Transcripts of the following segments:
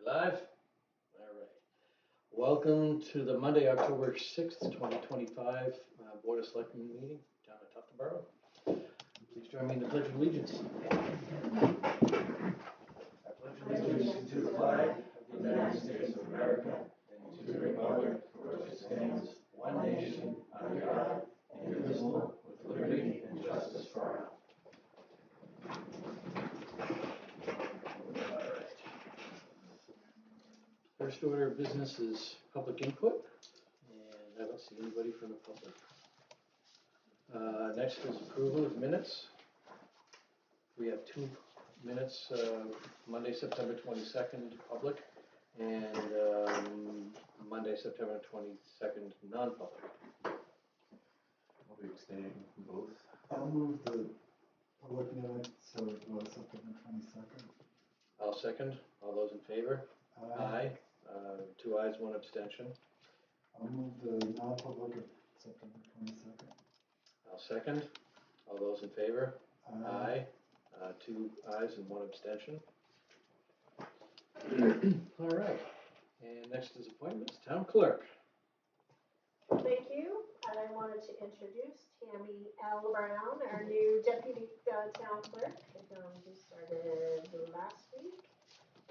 Live? All right. Welcome to the Monday, October 6th, 2025 Board of Selectmen meeting down at Tufton. Please join me in the Pledge of Allegiance. I pledge allegiance to the flag of the United States of America and to the republic for which it stands, one nation, under God, indivisible, with liberty and justice for all. First order of business is public input, and I don't see anybody from the public. Next is approval of minutes. We have 2 minutes, Monday, September 22nd, public, and Monday, September 22nd, non-public. I'll be abstaining from both. I'll move the public minutes so it goes September 22nd. I'll second. All those in favor? Aye. 2 ayes, 1 abstention. I'll move the non-public of September 22nd. I'll second. All those in favor? Aye. 2 ayes and 1 abstention. All right. And next is appointments. Town clerk. Thank you. And I wanted to introduce Tammy L. Brown, our new deputy town clerk, who started last week.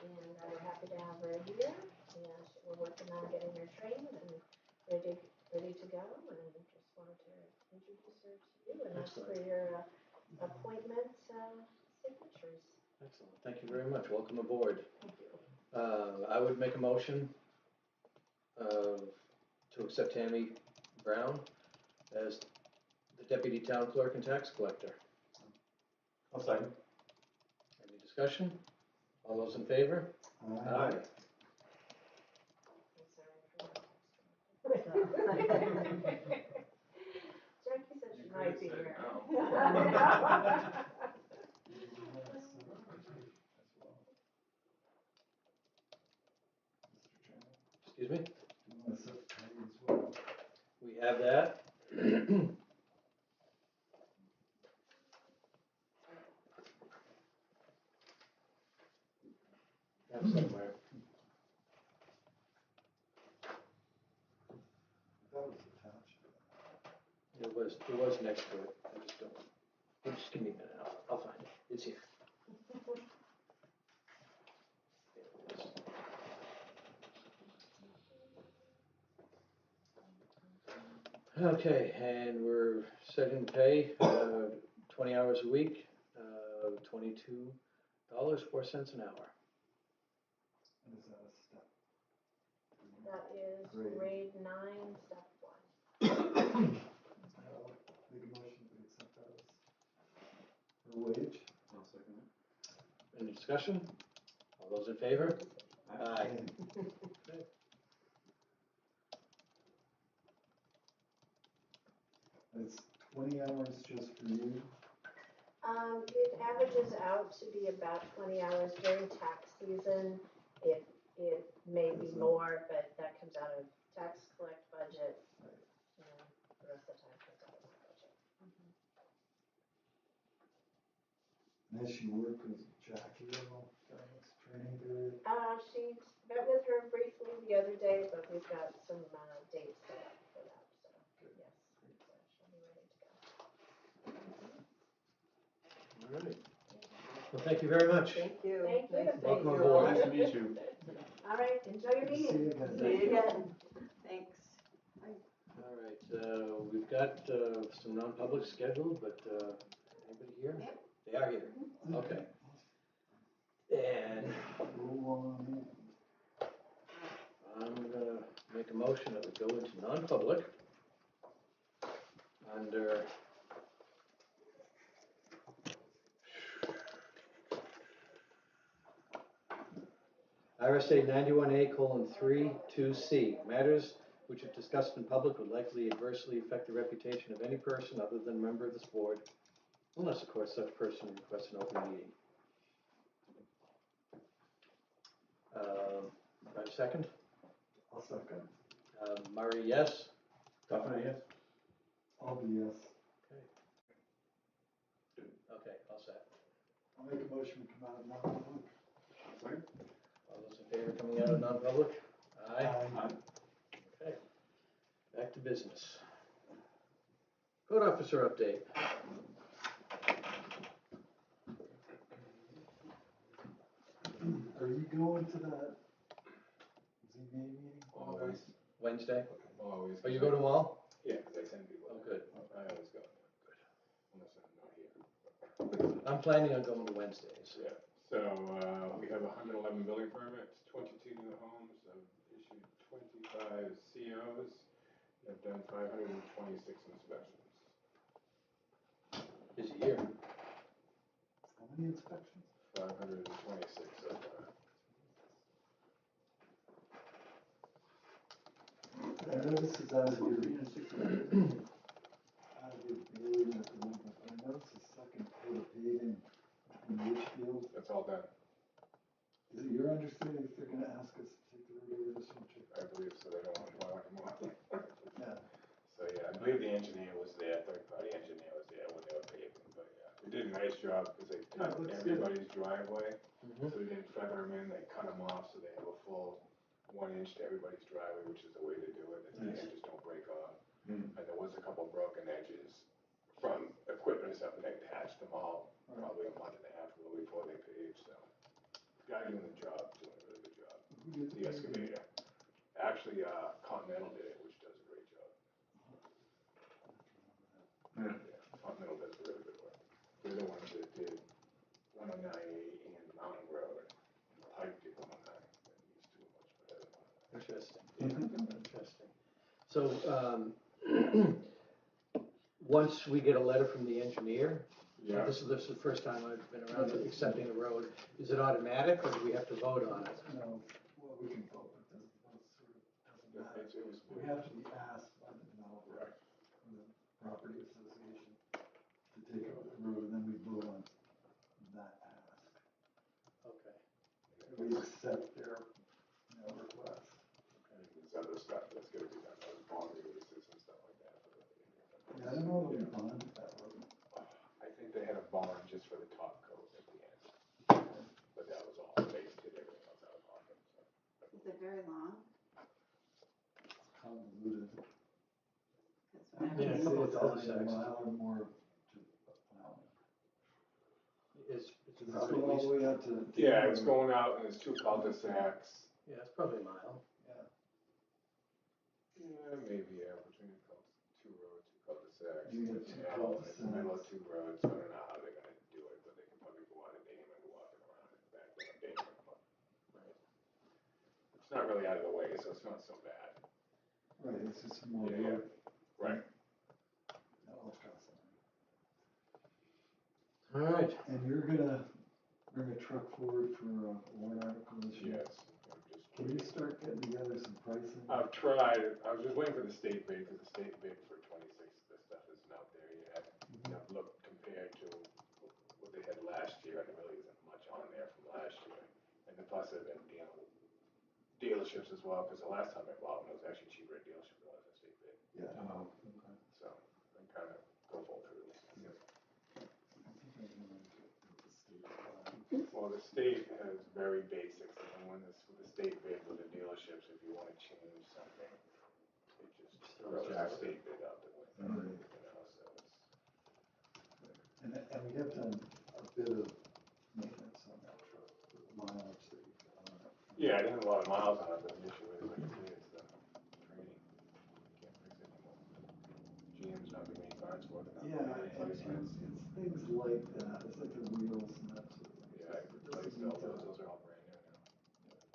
And I'm happy to have her here. And we're working on getting her trained and ready to go. And just wanted to introduce her to you and ask for your appointment signatures. Excellent. Thank you very much. Welcome aboard. Thank you. I would make a motion to accept Tammy Brown as the deputy town clerk and tax collector. I'll second. Any discussion? All those in favor? Aye. Jackie said she might be here. Excuse me? Do you want to set Patty as well? We have that. Somewhere. That was attached. It was next to it. I just don't. Just give me a minute. I'll find it. It's here. There it is. Okay, and we're setting the pay 20 hours a week, $22.04 an hour. And is that a step? That is grade 9, step 1. I'll make a motion to accept that as her wage. I'll second it. Any discussion? All those in favor? Aye. It's 20 hours just for you. It averages out to be about 20 hours during tax season. It may be more, but that comes out of tax collect budget, and the rest of the time comes out of my budget. And as she worked with Jackie during this training period. She met with her briefly the other day, but we've got some dates set up for that, so yes, she'll be ready to go. All right. Well, thank you very much. Thank you. Thank you. Welcome aboard. Nice to meet you. All right, enjoy your See meeting. you again. See you again. Thanks. All right, we've got some non-public scheduled, but anybody here? Yep. They are here. Okay. And Roll on in. I'm gonna make a motion that we go into non-public under RSA 91A:3(2)C. Matters which if discussed in public would likely adversely affect the reputation of any person other than a member of this board, unless of course such person requests an open meeting. Do I have a second? I'll second. Murray, yes. Duffin, yes. I'll be yes. Okay, all set. I'll make a motion to come out of non-public. Second. All those in favor coming non-public? Aye. Aye. Okay. Back to business. Code officer update. Are you going to that ZBA meeting? Always. Wednesday. Always. Oh, you go to them all? Yeah, because I send people. Oh, good. I always go. Good. Unless I'm not here. I'm planning on going to Wednesdays. Yeah. So we have 111 building permits, 22 new homes. I've issued 25 COs. I've done 526 inspections. Busy year. How many inspections? 526 so far. I know this is out of your bailiwick at the moment, but I noticed the second coat of paving in Litchfield. That's all done. Is it your understanding if they're gonna ask us to take the road over this winter? I believe so. They don't want to plow anymore. Yeah. So yeah, I believe the engineer was there, third-party engineer was there when they were paving, but yeah, they did a nice job because they cut Yeah, it looks everybody's driveway, Mhm. so they didn't feather them in, they cut them off, so they have a full 1 inch to everybody's driveway, which is the way to do it, the Nice. edges don't break off. Mm. And there was a couple broken edges from equipment and stuff, and they patched them all probably a month and a half ago before they paved, so. Guy doing the job, doing a really good job. Who did The excavator. Actually, Continental did it, which does a great job. Yeah. Yeah, Continental does really good work. They're the ones that did 109A and Mountain Road. And Pike did 109. He's doing much better than 109. Interesting. Interesting. So, once we get a letter from the engineer, Yeah. this is the first time I've been around to accepting a road, is it automatic or do we have to vote on it? No, well, we can vote, but it doesn't matter. It was We have to be asked by the developer, Right. or the property association, to take over the road, and then we vote on that ask. Okay. We accept their, request. And there's other stuff that's gonna be done, those bond releases and stuff like that. Yeah, I don't know that we bonded that road. I think they had a bond just for the top coat at the end. But that was all, they did everything else out of pocket, so. Is it very long? It's convoluted. Because I when I Yeah, a would was- couple of say it's only a cul-de-sacs. mile or more to plowing. It's Does this probably go at all the least, way out to? Yeah, it's going out and there's 2 cul-de-sacs. yeah, it's probably a mile. Yeah. Yeah, maybe, yeah, between 2 roads, 2 cul-de-sacs. You got 2 L, and it's the middle of cul-de-sacs. 2 roads, I don't know how they're gonna do it, but they can probably go out of Dame and walking around it back there, Dame and come up. Right. It's not really out of the way, so it's not so bad. Right, it's just more Yeah, road. Right. That all costs money. All right. And you're gonna bring a truck forward for a warrant article this year? Yes. I'm just Can you start getting together some pricing? I've tried, I was just waiting for the state bid, because the state bid for 26, this stuff isn't out there yet. And I've looked compared to what they had last year, and there really isn't much on there from last year. And the plus I've been dealing with dealerships as well, because the last time I bought one, it was actually cheaper at dealership than it was at state bid. Yeah. So I'm kind of go full through. Well, the state has very basics, and then when this, with the state bid with the dealerships, if you want to change something, it just throws the state bid out the window, so it's. And we have done a bit of maintenance on that truck, with the mileage that you've got on it. Yeah, it has a lot of miles on it, but the issue is, like I say, it's the training. You can't fix it anymore. GM's not giving me parts for it. They're not Yeah, giving me any it's parts. things like that, it's like the wheels and that sort of thing. Yeah, I It replaced doesn't all need those to, are all brand new now.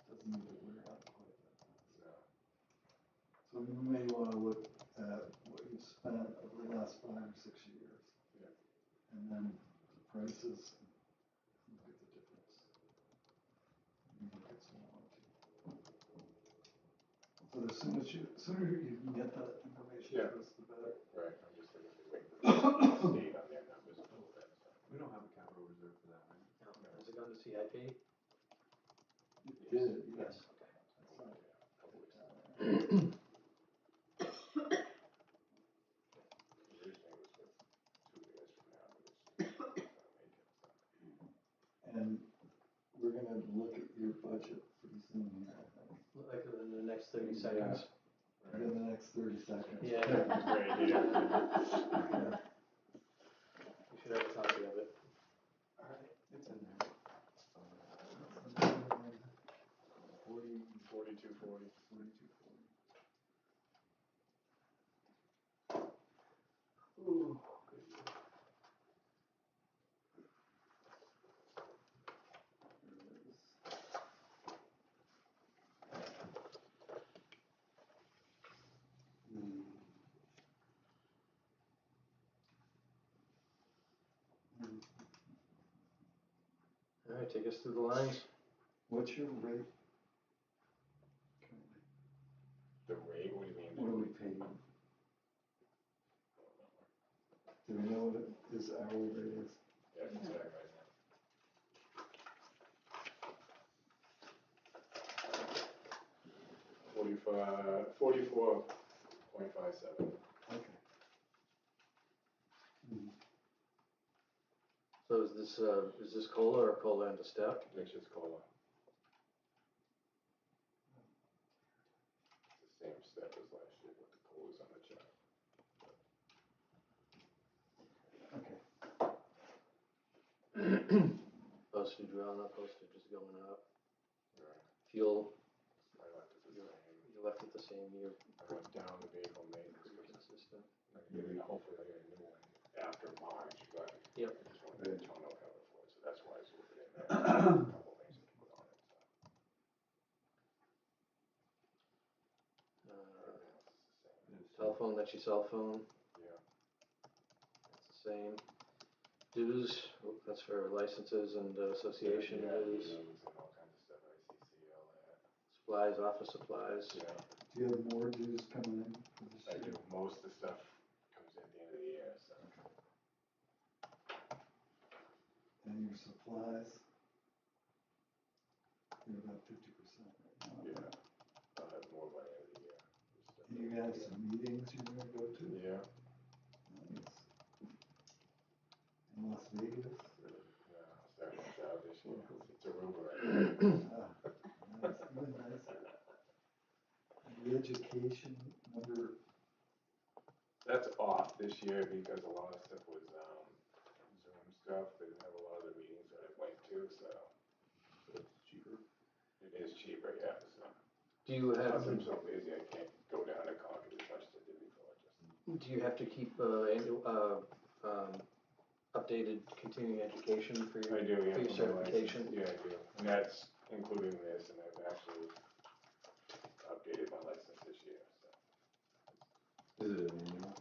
doesn't need to wear out quite that fast. No. So we may wanna look at what you've spent over the last 5 or 6 years. Yeah. And then the prices, look at the difference. And look at some warranty. So the sooner you can get that information Yeah. to us, the better. Right, I'm just thinking they wait for the state on their numbers a little bit, so. We don't have a capital reserve for that, right? Has it gone to CIP? It did, yes. Okay. That's not Yeah, a couple weeks ago. Okay. Originally it was for 2 years from now, but it's not gonna make it, so. And we're gonna look at your budget pretty soon here, I think. next 30 seconds. in the next 30 seconds. Yeah. Right here. Yeah. You should have a copy of it. Alright, it's in there. 40, 4240. 42, 40. Ooh. All right, take us through the lines. What's your rate? The rate, what do you mean? What do we pay you? Do we know what his hourly rate is? Yeah, I can tell you right now. 44.57. Okay. Mhm. So is this COLA or COLA and a step? It's just COLA. It's the same step as last year with the COLAs on the chart. Okay. Postage, well, not postage is going up. Right. Fuel, I left it the same. you left it the same, you're I went down the vehicle maintenance pretty because consistent. hopefully I get a new one after March, but Yep. I just want to get tonneau cover for it, so that's why I sort it in there. A couple things to put on it, so everything else is the same. Telephone, that's your cell phone, Yeah, that's the same. Dues, that's for licenses and association yeah, dues. dues and all kinds of stuff, ICC, all that. Supplies, office supplies. Yeah, Do you have more dues coming in for this I year? do. Most of the stuff comes in at the end of the year, so. And your supplies? You're about 50% right now. Yeah, I'll have more by the end of the year. And you have some meetings you're gonna go to? Yeah. Nice. In Las Vegas? No, starting this out this year. It's Aruba right now. Nice, even nicer. And the education number, That's off this year because a lot of stuff was Zoom stuff. They didn't have a lot of the meetings that I went to, so it's cheaper. it is cheaper, yeah. So Do you have, plus I'm so busy I can't go down to Concord as much as I did before. Just do you have to keep updated continuing education for I do, yeah. for your for my certification? license. Yeah, I do, and that's including this, and I've actually updated my license this year. So Is it an annual? no,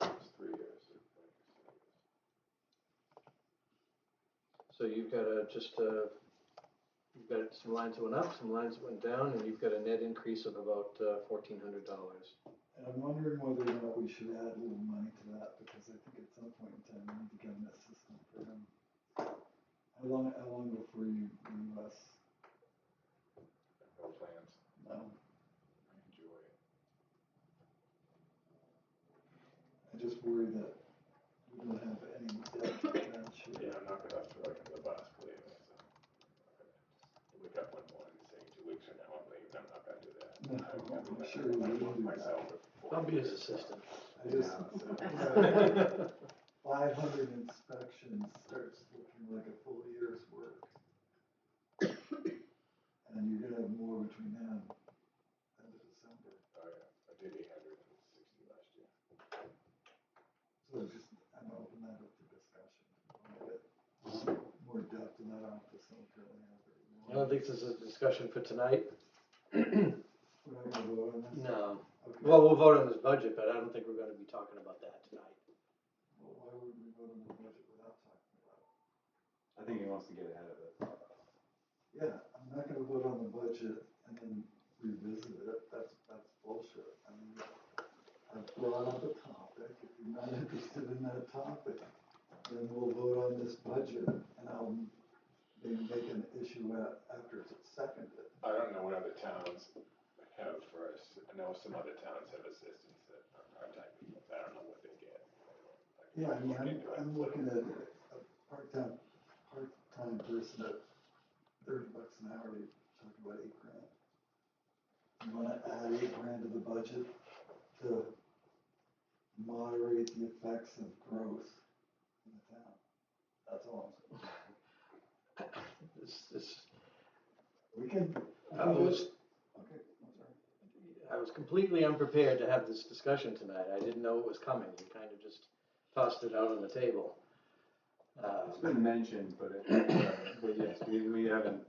it's 3 years. So you've got you've got some lines that went up, some lines that went down, and you've got a net increase of about $1,400. And I'm wondering whether or not we should add a little money to that, because I think at some point in time we need to get an assistant for him. How long before you leave us? No plans. No, I enjoy it. I just worry that we don't have any debt to bench here. Yeah, I'm not gonna throw it under the bus, believe me. So I'm not gonna just wake up one morning and say 2 weeks from now I'm leaving. I'm not gonna do that. No, I'm sure you wouldn't do that. myself. I'll be his assistant. I just, Yeah. 500 inspections starts looking like a full year's work. And you're gonna have more between now and end of December. Oh yeah, I did 860 last year. So just, I'm gonna open that up to discussion. I wanna get more depth in that office than we currently have. I don't think this is a discussion for tonight. We're not gonna vote on this? No. Okay. Well, we'll vote on this budget, but I don't think we're gonna be talking about that tonight. Well, why would we vote on the budget without talking about it? I think he wants to get ahead of it. Yeah, I'm not gonna vote on the budget and then revisit it. That's bullshit. I mean, I've brought up a topic. If you're not interested in that topic, then we'll vote on this budget and I'll maybe make an issue after it's seconded. I don't know what other towns have for us. I know some other towns have assistants that are part-time people. I don't know what they get. Yeah, I mean, Look into it. I'm looking at a part-time person at $30 an hour. You're talking about $8 grand a wanna add $8,000 to the budget to moderate the effects of growth in the town. That's all I'm saying. This, We can. I was, Okay, I'm sorry. I was completely unprepared to have this discussion tonight. I didn't know it was coming. You kind of just tossed it out on the table. It's been mentioned, but yes, we haven't.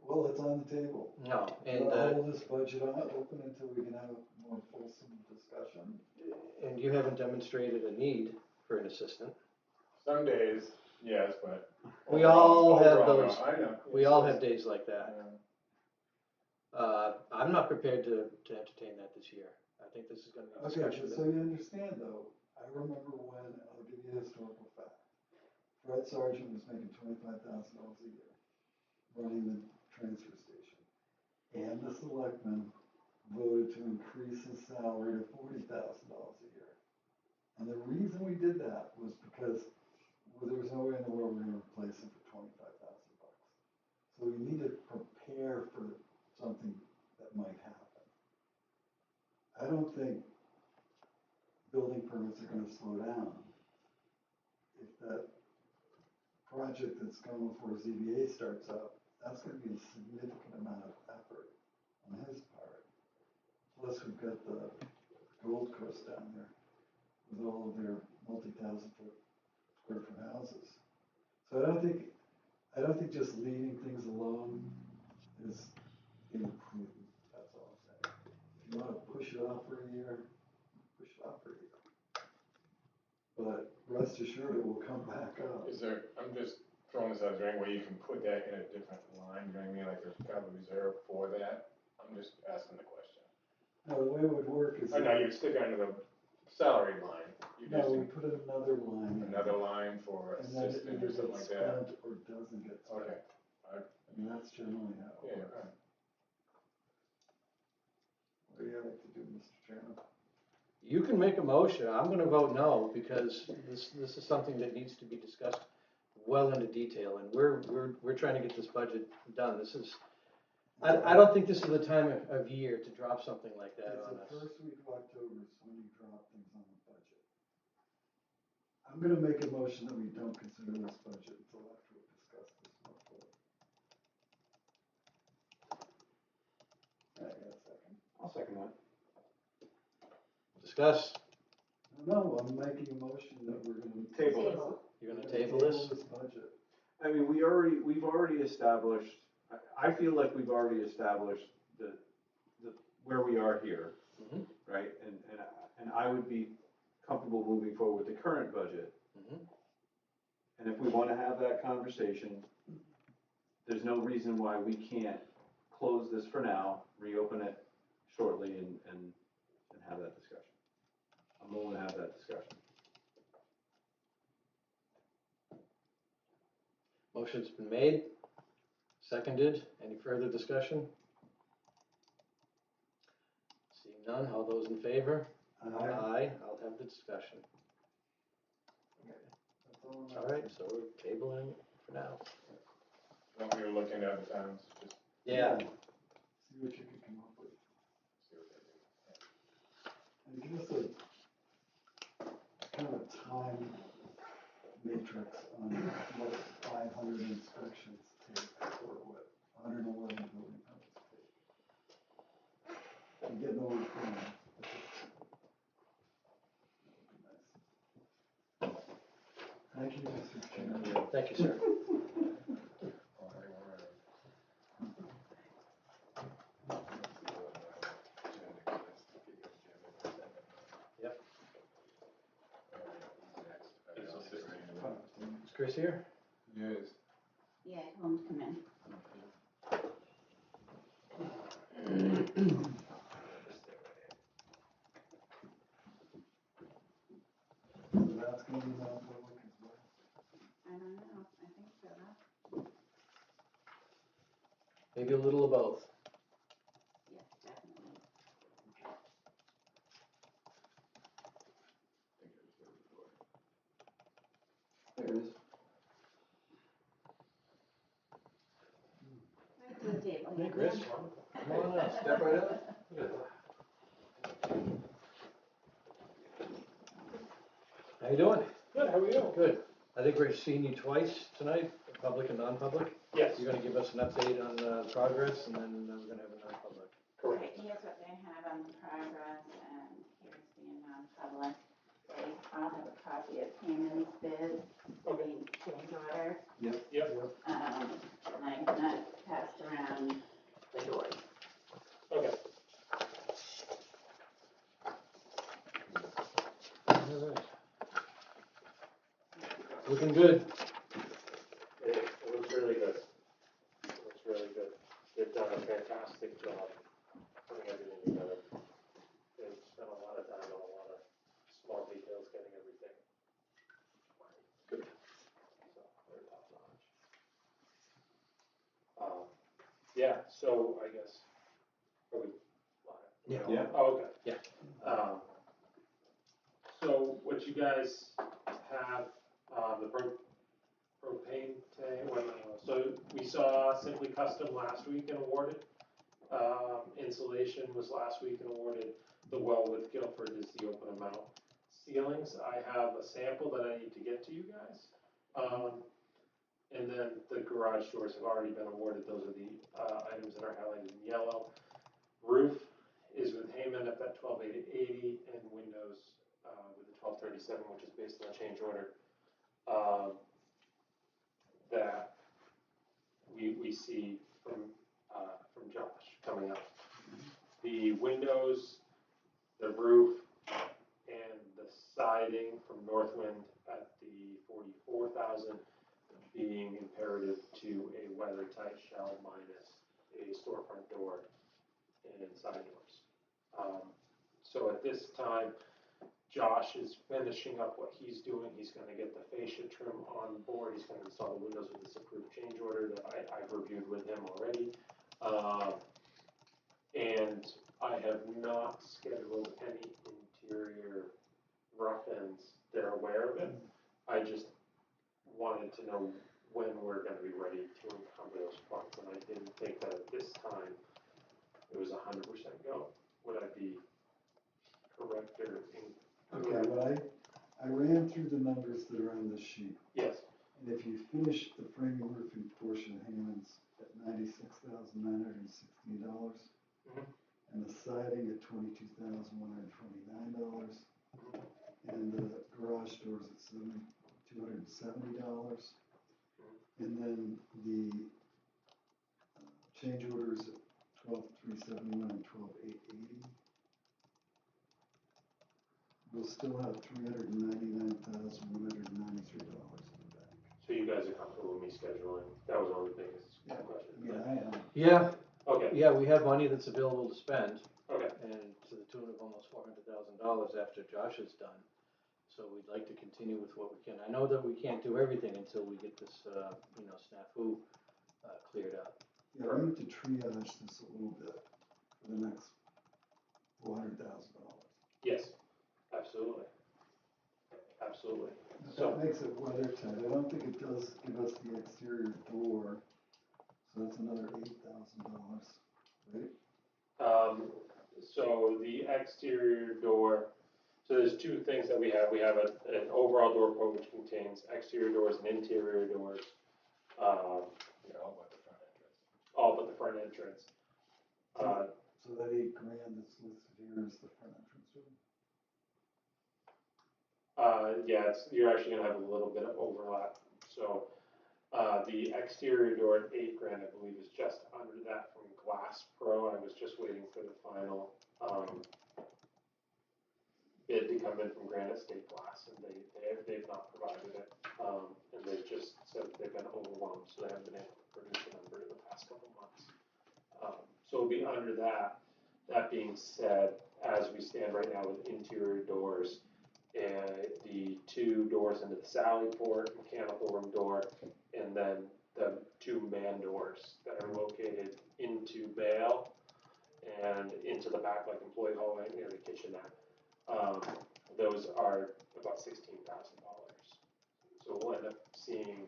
Well, it's on the table. No, and, We'll hold this budget open until we can have a more fulsome discussion. and you haven't demonstrated a need for an assistant. Some days, yes, but. We all have overall, no, those. I know. We all have days like that. Um, I'm not prepared to entertain that this year. I think this is gonna be a Okay, discussion. just so you understand though, I remember when, I'll give you a historical fact. Fred Sargent was making $25,000 a year, running the transfer station. And the selectmen voted to increase his salary to $40,000 a year. And the reason we did that was because there was no way in the world we're gonna replace him for $25,000. So we need to prepare for something that might happen. I don't think building permits are gonna slow down. If that project that's going before ZBA starts up, that's gonna be a significant amount of effort on his part. Plus, we've got the Gold Coast down there with all of their multi-thousand square foot houses. So I don't think just leaving things alone is imprudent, that's all I'm saying. If you wanna push it off for a year, push it off for a year. But rest assured, it will come back up. Is there, I'm just throwing this out, is there any way you can put that in a different line, you know what I mean, like there's kind of a reserve for that? I'm just asking the question. No, the way it would work is. Oh, no, you stick it under the salary line, you No, just, we put another line in. another line for And then it assistant either or something gets like that? spent or doesn't get spent. Okay. And that's generally how it Yeah, works. alright. What do you like to do, Mr. Chairman? You can make a motion. I'm gonna vote no because this is something that needs to be discussed well into detail, and we're trying to get this budget done. This is, I don't think this is the time of year to drop something like that on It's the us. first week of October is when you drop things on the budget. I'm gonna make a motion that we don't consider this budget until after we discuss this more fully. I got a second. I'll second that. Discuss. No, I'm making a motion that we're gonna. Table. You're We're gonna table this? budget. I mean, we've already established, I feel like we've already established the, where we are here, Mhm. right? And I would be comfortable moving forward with the current budget. Mhm. And if we want to have that conversation, there's no reason why we can't close this for now, reopen it shortly and have that discussion. I'm willing to have that discussion. Motion's been made, seconded. Any further discussion? Seeing none, all those in favor? Aye, I'll have the discussion. That's all I'm All right, so we're tabling it for now. Want me to look into other towns, just Yeah. See what you can come up with. see what they do. And give us a kind of a time matrix on what 500 inspections take or what 111 building permits take. I'm getting old for now. That would be nice. Thank you, Mr. Chairman. Thank you, sir. Oh, they were, Yep. Next. Is Chris here? Yes. Yeah, I told him to come in. So that's gonna be non-public as well. I don't know, I think so, huh? Maybe a little of both. Yes, definitely. There it is. Right to the table. Hey, yeah, Chris. ma'am. Come on up, step right up. How you doing? Good, how are you? Good. I think we're seeing you twice tonight, public and non-public. Yes, You're gonna give us an update on progress, and then we're gonna have a non-public. correct. Here's what they have on the progress, and here's the non-public. They all have a copy of Hammond's bid, Okay. change order, Yep, and I've not passed around the doors. okay. All right. Looking good. It looks really good. It looks really good. They've done a fantastic job putting everything together. They've spent a lot of time on a lot of small details, getting everything. Good. So, they're top notch. Yeah, so I guess, are we live? Yeah. Yeah. Oh, okay. Yeah. So what you guys have, the propane tank, so we saw Simply Custom last week and awarded. Insulation was last week and awarded. The well with Guilford is the open amount. Ceilings, I have a sample that I need to get to you guys. And then the garage doors have already been awarded. Those are the items that are highlighted in yellow. Roof is with Hayman at that 12,880 and windows with the 1237, which is based on a change order that we see from Josh coming up. The windows, the roof, and the siding from Northwind at the 44,000 being imperative to a weather-tight shell minus a storefront door and side doors. So at this time, Josh is finishing up what he's doing. He's going to get the fascia trim on board. He's going to install the windows with this approved change order that I've reviewed with him already. And I have not scheduled any interior rough ends. They're aware of it. I just wanted to know when we're going to be ready to encumber those parts. And I didn't think that at this time it was 100% go. Would I be correct or incorrect? Okay, well, I ran through the numbers that are on this sheet, Yes. and if you finish the framing roofing portion of Hammond's at $96,916, Mhm. and the siding at $22,129, and the garage doors at $270, and then the change orders at $12,371 and $12,880. We'll still have $399,193 in the bank. So you guys are comfortable with me scheduling? That was one of the biggest questions. Yeah, I am. Yeah, Okay, yeah, we have money that's available to spend, okay, and to the tune of almost $400,000 after Josh is done. So we'd like to continue with what we can. I know that we can't do everything until we get this, snafu cleared up. Yeah, we need to triage this a little bit for the next $400,000. yes, absolutely. Absolutely. If So, that makes it weather tight, I don't think it does give us the exterior door, so that's another $8,000, right? so the exterior door, so there's two things that we have. We have an overall door quote which contains exterior doors and interior doors. Yeah, all but the front entrance. All but the front entrance. So that $8,000 that's listed here is the front entrance door. Yeah, you're actually gonna have a little bit of overlap. So, the exterior door at $8,000, I believe, is just under that from Glass Pro. I was just waiting for the final, bid to come in from Granite State Glass, and they've not provided it. And they've just said they've been overwhelmed, so they haven't been able to produce a number in the past couple months. So it'll be under that. That being said, as we stand right now with interior doors, the two doors into the Sally Port, mechanical room door, and then the two man doors that are located into Bale and into the back, like employee hallway near the kitchenette. Those are about $16,000. So we'll end up seeing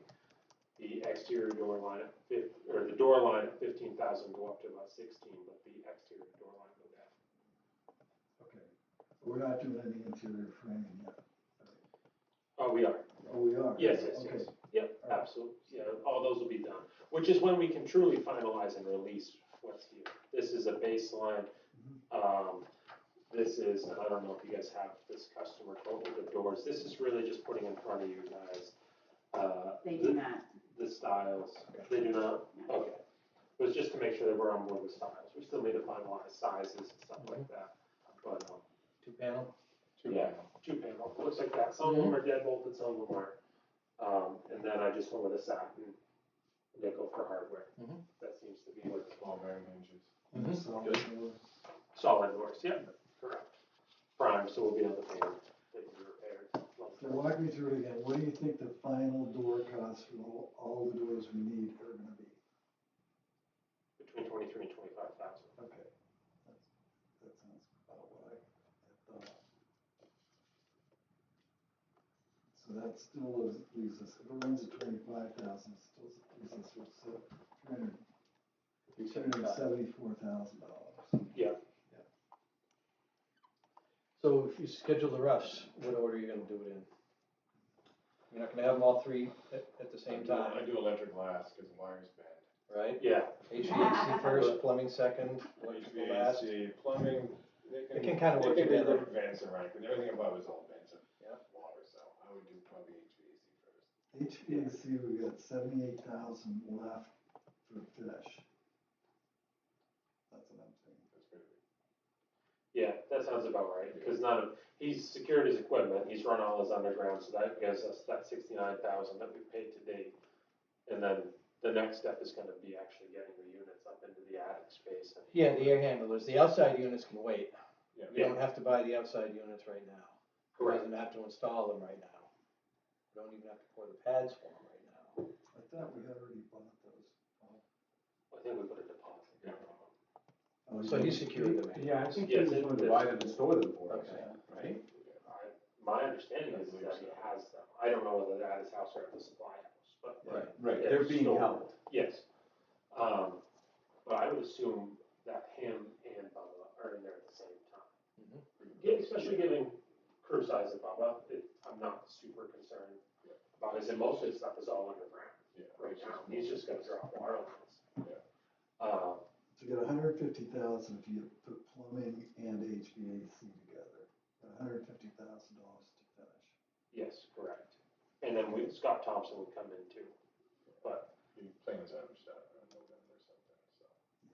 the exterior door line at the door line at 15,000 go up to about 16, but the exterior door line go down. Okay, we're not doing any interior framing yet. Oh, we are. Oh, we are? Yes, yes, Okay. yes. Yep, absolutely. Yeah, all those will be done, which is when we can truly finalize and release what's here. This is a baseline. This is, and I don't know if you guys have this customer quote with the doors. This is really just putting in front of you guys. They do not. The styles. They do not? Okay. It was just to make sure that we're on board with styles. We still need to finalize sizes and stuff like that. But, 2-panel? yeah, 2-panel. Looks like that. Some of them are dead bolted, some of them aren't. And then I just went with a satin nickel for hardware. That seems to be what Small bearing hinges. Solid Good. doors. solid doors. Yep, correct. Prime, so we'll be able to pay them. They can be repaired. So walk me through it again. What do you think the final door cost for all the doors we need are gonna be? Between 23 and 25,000. Okay, that sounds about what I thought. So that still leaves us, if it runs at 25,000, it still leaves us with $374,000. Yeah. So if you schedule the roughs, what order are you gonna do it in? You're not gonna have them all three at the same time, I do electric glass because the wires bend. right? Yeah. HVAC first, plumbing second, electrical last. HVAC, plumbing, It can kind of work They can be together. roof vents and right, because everything above is all vents and Yeah. water, so I would do probably HVAC first. HVAC, we got 78,000 left for finish. That's what I'm thinking. That's pretty good. Yeah, that sounds about right, because he's secured his equipment, he's run all his underground, so that gives us that 69,000 that we've paid to date. And then the next step is gonna be actually getting the units up into the attic space. Yeah, the air handlers, the outside units can wait. Yeah. You don't have to buy the outside units right now. He Correct. doesn't have to install them right now. You don't even have to pour the pads for them right now. I thought we had already bought those. I think we put a deposit down on them. Oh, So he secured them. Yeah, I think Yes, he was going to buy them and store them for us, Okay. right? My understanding is that he has them. I don't know whether they're at his house or at the supply house, but. Right. Right, Yeah, they're being stored. held. Yes. But I would assume that him and Bubba are in there at the same time. Yeah, especially given crew size of Bubba, I'm not super concerned about it, and most of his stuff is all underground Yeah. right now. He's just gonna drop wire lines. Yeah. So you got 150,000 if you put plumbing and HVAC together, $150,000 to finish. Yes, correct. And then Scott Thompson would come in too, but. The plans are start in November or something, so.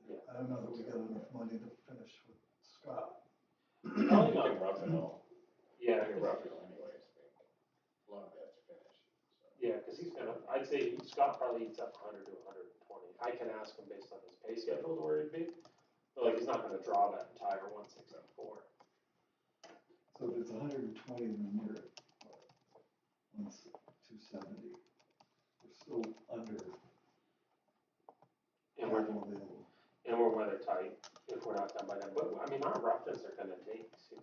Yeah. I don't know that we got enough money to finish with Scott. Probably You not. can rough it all. Yeah, You can rough it all anyways, I think. A lot of that's finished, so. yeah, because I'd say Scott probably eats up 100 to 120. I can ask him based on his pay schedule where he'd be. But like, he's not gonna draw that entire 164. So if it's 120, then you're at, what, 270. We're still under And we're, capital available. and we're weather tight if we're not done by then. But I mean, our rough-ins are gonna take 60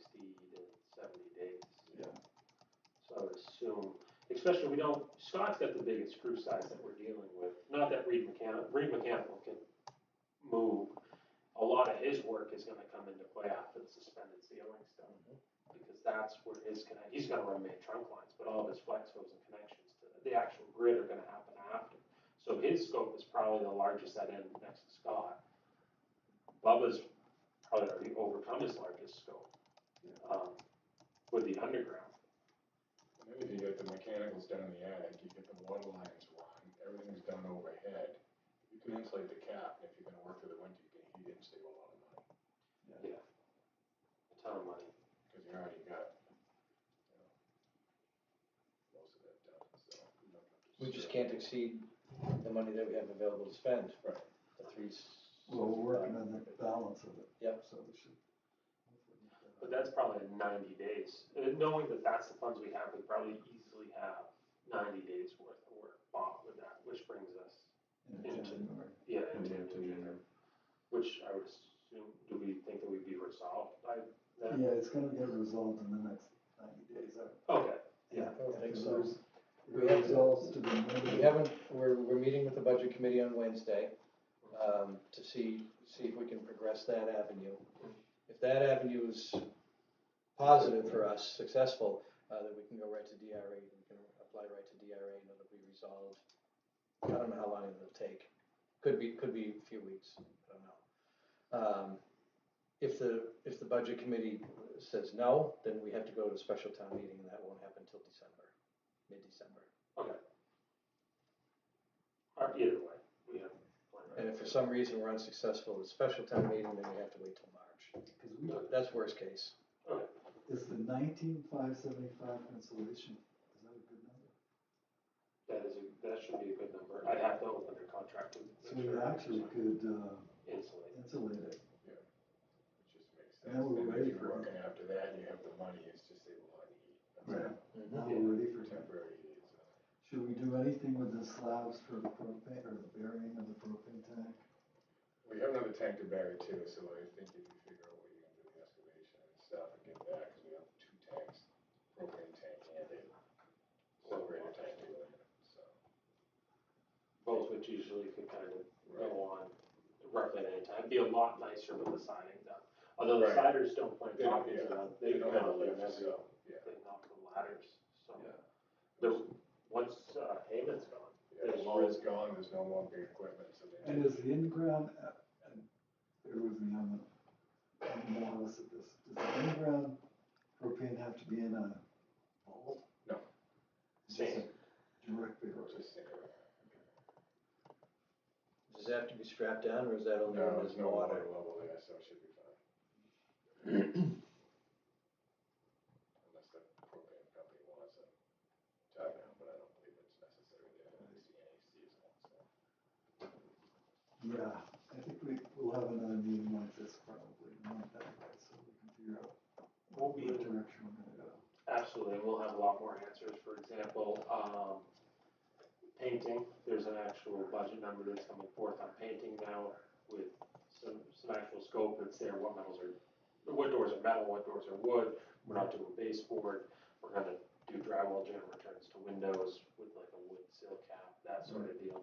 to 70 days. Yeah. So I would assume, especially Scott's got the biggest crew size that we're dealing with. Not that Reed Mechanical can move. A lot of his work is gonna come into play after the suspended ceiling stuff. Because that's where he's gonna run main trunk lines, but all of his flex hose and connections to the actual grid are gonna happen after. So his scope is probably the largest at end next to Scott. Bubba's probably already overcome his largest scope, with the underground. And then if you get the mechanicals down in the attic, you get the water lines run, everything's done overhead. You can insulate the cap, and if you're gonna work through the winter, you can heat it and save a lot of money. Yeah. A ton of money. Because you already got, most of that done, so. you don't have to We just strip. can't exceed the money that we have available to spend. Right. The three. Well, we're working on the balance of it. Yep. So we should. hopefully get that But out. that's probably in 90 days. Knowing that that's the funds we have, we probably easily have 90 days worth of work bought with that, which brings us Into January. into January. Which I would assume, do we think that we'd be resolved by then? Yeah, it's gonna get resolved in the next 90 days. Okay, Yeah, I would think so. It resolves to the minimum. We haven't, we're meeting with the budget committee on Wednesday, to see if we can progress that avenue. If that avenue is positive for us, successful, then we can go right to DRA, we can apply right to DRA and it'll be resolved. I don't know how long it'll take. Could be a few weeks, I don't know. If the budget committee says no, then we have to go to a special town meeting and that won't happen till December, mid-December. Okay. Either way, we have. And if for some reason we're unsuccessful at special town meeting, then we have to wait till March. That's worst case. Okay. Is the 19,575 insulation, is that a good number? That should be a good number. I'd have to open the contract to So make we sure actually could insulate. insulate it. It just makes sense. And then we're Then ready if for you're it. working after that and you have the money, it's just save a lot of heat. That's Right. all. Now we're ready for it. Temporary heat. Should we do anything with the slabs for the propane, or the burying of the propane tank? We have another tank to bury too, so I think if you figure out what you're gonna do the excavation and stuff and get that, because we have 2 tanks, propane tank and a separator tank to it, so. Both which usually could kind of go on roughly at any time. It'd be a lot nicer with the siding done. Although the Right. siders don't point They don't, top into them, they don't have a lift, every, so, yeah. they knock the ladders, so. Yeah. There's, once Haven's gone, Yeah, the mower's gone, there's no more big equipment, so they. And is the in-ground, and bear with me, I'm a novice at this, does the in-ground propane have to be in a vault? No. It's just Same. a direct barrel? Just think of it. Does it have to be strapped down or is that only No, when there's there's no water? water level there, so it should be fine. Unless the propane company wants a tie down, but I don't believe it's necessary there. I don't see any seasonal, so. Yeah, I think we'll have another meeting like this probably in a month anyway, so we can figure out we'll what be, direction we're gonna go. absolutely, we'll have a lot more answers. For example, painting, there's an actual budget number that's coming forth on painting now with some actual scope that's there, what doors are metal, what doors are wood. We're not doing baseboard. We're gonna do drywall jam returns to windows with like a wood sill cap, that sort of deal.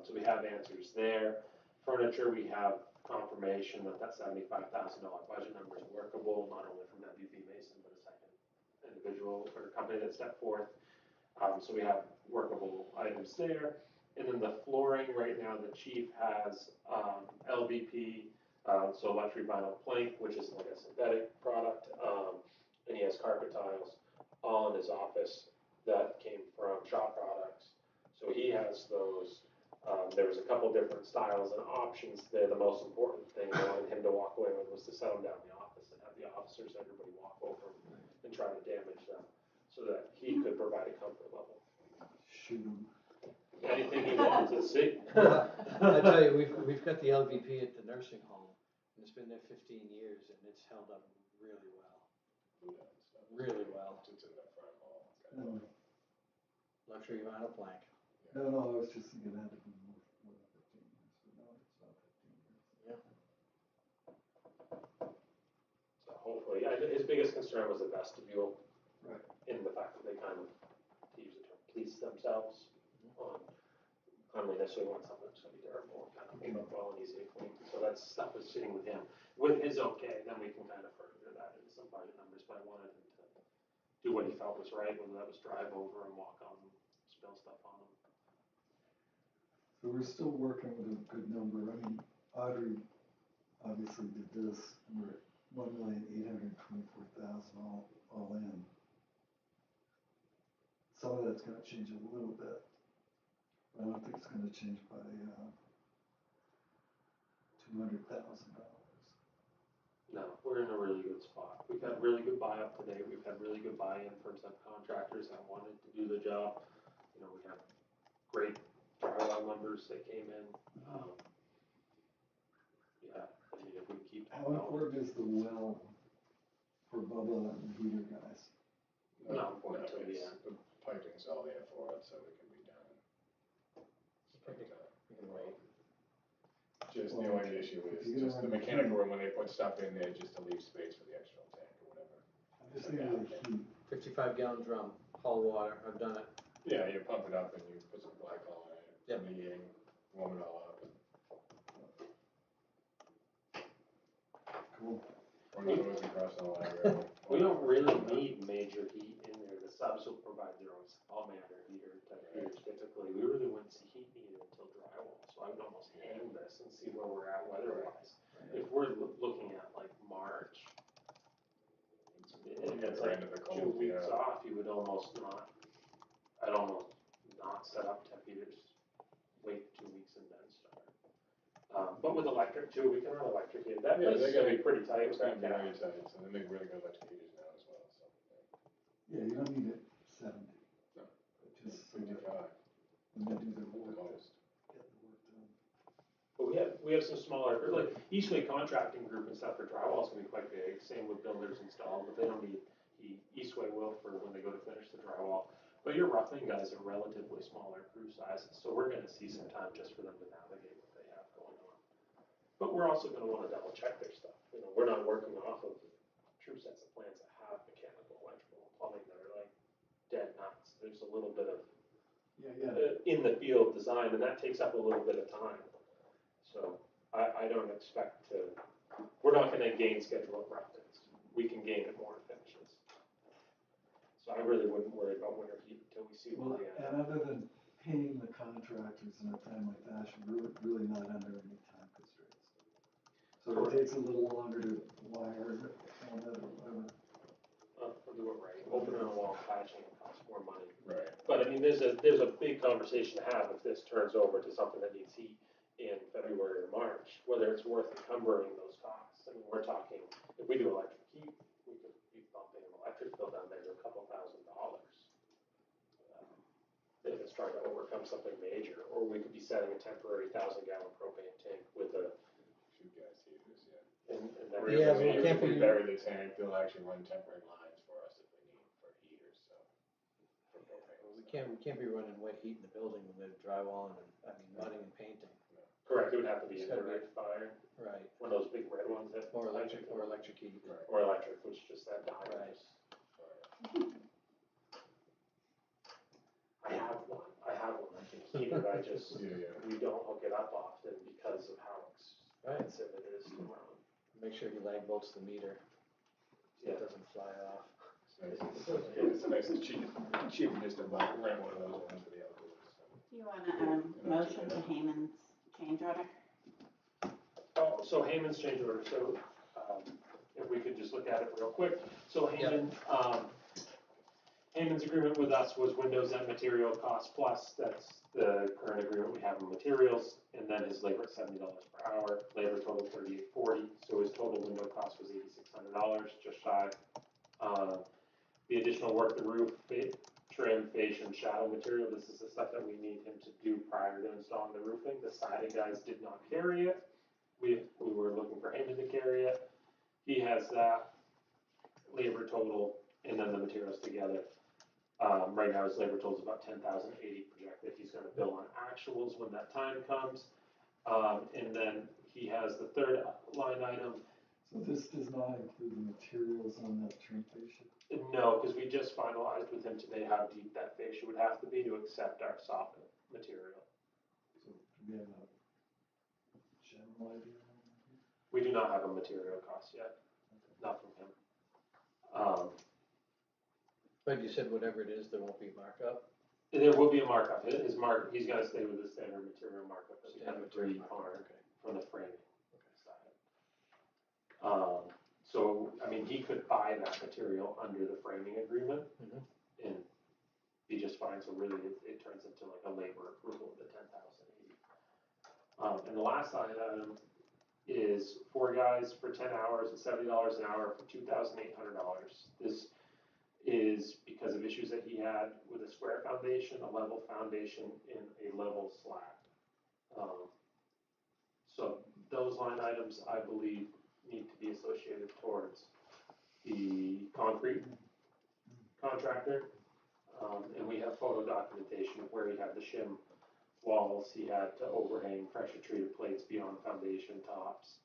So we have answers there. Furniture, we have confirmation that $75,000 budget number is workable, not only from WB Mason, but a second individual or company that stepped forth. So we have workable items there. And then the flooring, right now, the chief has LVP, so luxury vinyl plank, which is like a synthetic product. And he has carpet tiles all in his office that came from Shaw Products. So he has those. There was a couple different styles and options there. The most important thing I wanted him to walk away with was to set them down in the office and have the officers, everybody walk over them and try to damage them so that he could provide a comfort level. Shoot 'em. Anything he wants, let's see. I tell you, we've got the LVP at the nursing home, and it's been there 15 years, and it's held up really well. Really well. It's in the front hall. No, Luxury vinyl plank. no, I was just thinking it had to be more than 15 years, but no, it's not 15 years. So hopefully, his biggest concern was the vestibule. Right. In the fact that they kind of, to use the term, police themselves on cleanliness. So we want something that's going to be durable and kind of hold up well and easy to clean. So that stuff is sitting with him. With his okay, then we can kind of further that into some budget numbers. But I wanted him to do what he felt was right, whether that was drive over and walk on them, spill stuff on them. So we're still working with a good number. I mean, Audrey obviously did this, and we're at 1,824,000 all in. Some of that's gonna change a little bit. I don't think it's gonna change by $200,000. No, we're in a really good spot. We've had really good buy up to date. We've had really good buy-in from subcontractors that wanted to do the job. You know, we have great drywall numbers that came in. Yeah, I mean, if we keep. How important is the well for Bubba and the heater guys? Not important till the it's- end. The piping's all there for it, so it can be done. Springtime. You can wait. Just the Well, only issue if is you're just the gonna mechanical room, when they put stuff in there, just to leave space for the extra tank or whatever. I'm just thinking of the heat. 55-gallon drum, hall water, I've done it. Yeah, you pump it up and you put some glycol in it, Yep. mediating, warm it all up. Cool. Or it goes across the library. We don't really need major heat in there, the subs will provide their own small matter heater type heaters typically. We really wouldn't see heat needed until drywall, so I would almost hang this and see where we're at weather-wise. If we're looking at like March, and it's like End of the 2 cold, weeks yeah. off, you would almost not, I'd almost not set up temp heaters, wait 2 weeks and then start. But with electric too, we can run electric heat, that Yeah, place they is gonna got- be pretty tight It's with gonna that be very cap. tight, so they make really good electric heaters now as well, so. Yeah, you don't need it 70. No. But just so that 55 when they do their at the work, most. get the work done. But we have some smaller, like Eastway Contracting Group and stuff for drywall's gonna be quite big, same with builders installed, but they don't need heat. Eastway will for when they go to finish the drywall. But your roughing guys are relatively smaller crew sizes, so we're gonna see some time just for them to navigate what they have going on. But we're also gonna wanna double check their stuff, you know, we're not working off of true sets of plans that have mechanical, electrical, and plumbing that are like dead nuts. There's a little bit of Yeah. in the field design, and that takes up a little bit of time. So I don't expect to, we're not gonna gain schedule at roughings. We can gain it more in finishes. So I really wouldn't worry about winter heat until we see Well, where we end and up. other than paying the contractors in a timely fashion, we're really not under any time constraints. So if it takes a little longer to wire it, on it or whatever. We'll do it right. Opening a wall patching costs more money. Right. But I mean, there's a big conversation to have if this turns over to something that needs heat in February or March, whether it's worth encumbering those costs. I mean, we're talking, if we do electric heat, we could be bumping an electric bill down there to a couple $1,000. If it's trying to overcome something major, or we could be setting a temporary 1,000-gallon propane tank with a, Shoot gas heaters, yeah. and then. Or Yeah, even but we can't if we be- bury the tank, they'll actually run temporary lines for us if we need for heaters, so. For propane. We can't be running wet heat in the building when they're drywalling and, mudding and painting. Correct, it would have to be It's a gotta be- direct fire, Right, one of those big red ones that. or electric heat. Right. Or electric, which just that dies. Right. I have one, I can heat it, I just, Yeah. we don't hook it up often because of how Right. expensive it is to run. Make sure he lag bolts the meter, so Yeah. it doesn't fly off. It's nice and cheap just to rent one of those ones for the outdoors. Do you want a motion to Hayman's change order? Oh, so Hayman's change order, so, if we could just look at it real quick. So Hayman's agreement with us was windows at material cost plus, that's the current agreement we have in materials, and then his labor at $70 per hour, labor total $38.40, so his total window cost was $8,600, just shy. The additional work, the roof, trim, fascia, and shadow material, this is the stuff that we need him to do prior to installing the roofing. The siding guys did not carry it. We were looking for Heyman to carry it. He has that labor total and then the materials together. Right now his labor total is about $10,080 projected. He's gonna bill on actuals when that time comes. And then he has the third line item. So this does not include the materials on that trim fascia? No, because we just finalized with him today how deep that fascia would have to be to accept our soffit material. So do we have a general idea on that? We do not have a material cost yet, not from him. But you said whatever it is, there won't be markup? There will be a markup. He's gonna stay with the standard material markup that we have agreed upon Okay. from the framing side. So, I mean, he could buy that material under the framing agreement Mhm. and be just fine. So really, it turns into like a labor approval of the 10,080. And the last line item is 4 guys for 10 hours at $70 an hour for $2,800. This is because of issues that he had with a square foundation, a level foundation, and a level slab. So those line items, I believe, need to be associated towards the concrete contractor. And we have photo documentation of where he had the shim walls, he had to overhang pressure treated plates beyond foundation tops.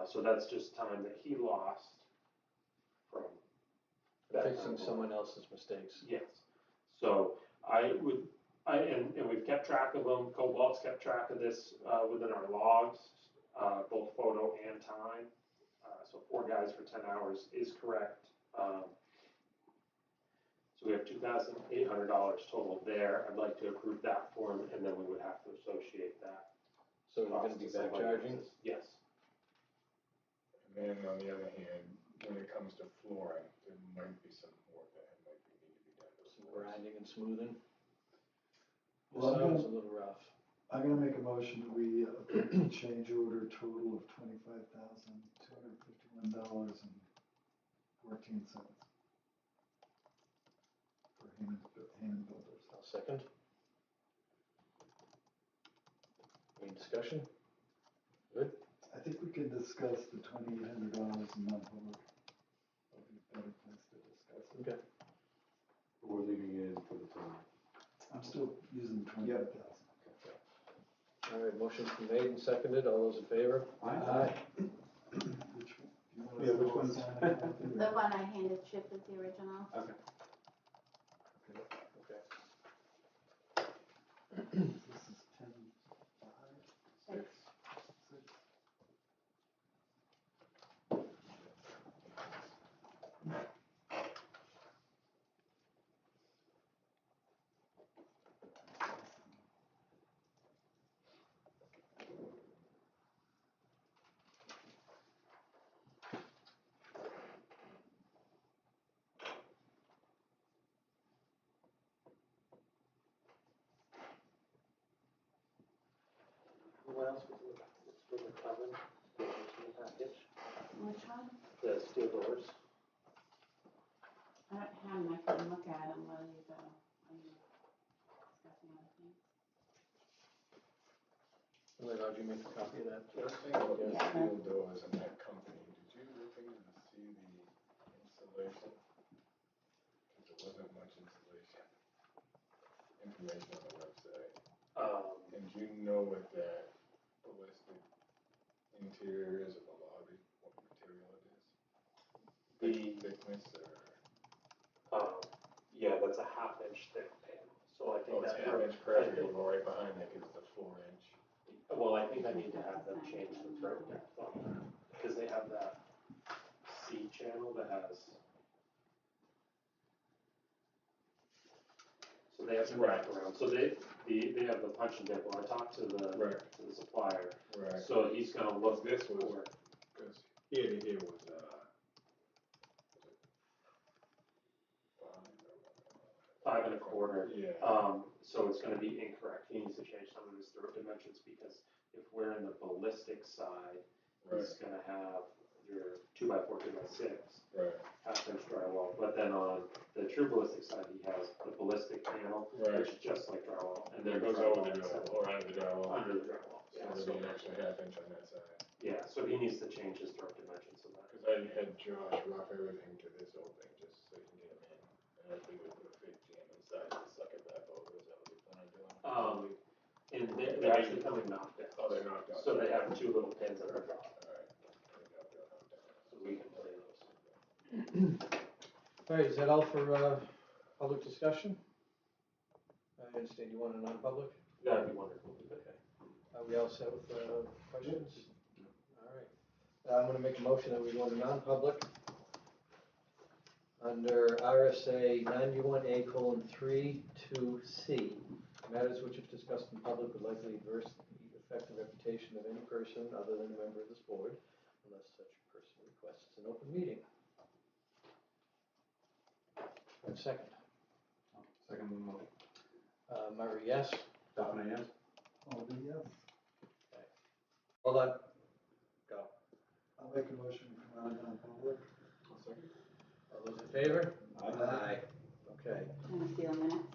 So that's just time that he lost from that Fixing time. someone else's mistakes. Yes. So And we've kept track of them, Cobalt's kept track of this, within our logs, both photo and time. So 4 guys for 10 hours is correct. So we have $2,800 total there. I'd like to approve that form, and then we would have to associate that. So we're gonna cost be to back somebody charging? else's. Yes. And then on the other hand, when it comes to flooring, there might be some work that might need to be done to the Some floors. grinding and smoothing? This Well, sounds a little rough. I'm gonna make a motion that we approve the change order total of $25,251.14 for Heyman Builders. I'll second. Any discussion? Good? I think we can discuss the $2,800 in non-public. That'll be a better place to discuss it. Okay. We're leaving it in for the time. I'm still using 25,000. All right, motion's been made and seconded. All those in favor? Aye. Which one? Do you want Yeah, us to which all one's- sign it, Kathy, or- The one I handed Chip is the original. Okay. Okay. This is 10/5, 6. 6. What else was in the coven, the package? Which one? The steel doors. I don't have them, I can look at them while you go, when you're discussing other things. Wait, how'd you make a copy of that? Let's think about the Yeah. steel doors and that company. Did you look into to see the insulation? Because there wasn't much insulation information on the website. And do you know what that ballistic interior is of the lobby? What material it is? Thickness or? Yeah, that's a 1/2 inch thick panel, so I think Oh, it's that. 1/2 inch pressure, and right behind that is the 4 inch. Well, I think I need to have them change the throat depth on that, because they have that C channel that has. So they have to wrap around, so they have the punch and dip, when I talked to Right. the supplier, Right. so he's gonna look This was, for. because here to here was, Five and a quarter. Yeah. So it's gonna be incorrect, he needs to change some of his throat dimensions, because if we're in the ballistic side, Right, he's gonna have your 2x4, 2x6, right, 1/2 inch drywall, but then on the true ballistic side, he has the ballistic panel, right. which is just like drywall, and There then goes over the drywall, or under the drywall. under the drywall, So yeah, there'll be an extra 1/2 inch on that side. yeah, so he needs to change his throat dimensions of that. Because I had Josh rough everything to this opening, just so he can get them in. And I figured put a fake jam inside and suck it back over, is that what you plan on doing? And they're actually coming knocked out. Oh, they're knocked out. So they have 2 little pins at the top, Alright. so we can play those. All right, is that all for, public discussion? I understand you want a non-public? That'd be wonderful. Okay. Are we all set with, questions? All right. I'm gonna make a motion that we go into non-public under RSA 91A:3 matters which if discussed in public would likely adversely affect the reputation of any person other than a member of this board, unless such person requests an open meeting. And second. Second motion. Murray, yes? Duffin, yes? I'll be yes. Hold on. Go. I'll make a motion to come out of non-public. All those in favor? Aye. Okay. And the seal minutes.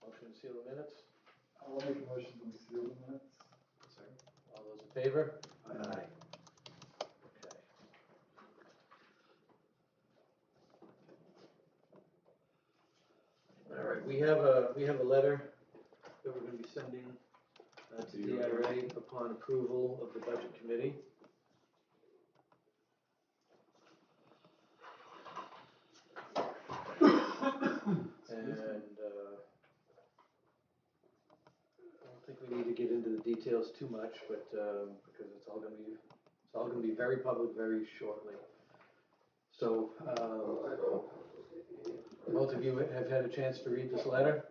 Motion to seal the minutes? I'll make a motion to seal the minutes. All those in favor? Aye. Okay. All right, we have a letter that we're gonna be sending to DRA upon approval of the budget committee. into the details too much, but, because it's all gonna be very public very shortly. So, both of you have had a chance to read this letter.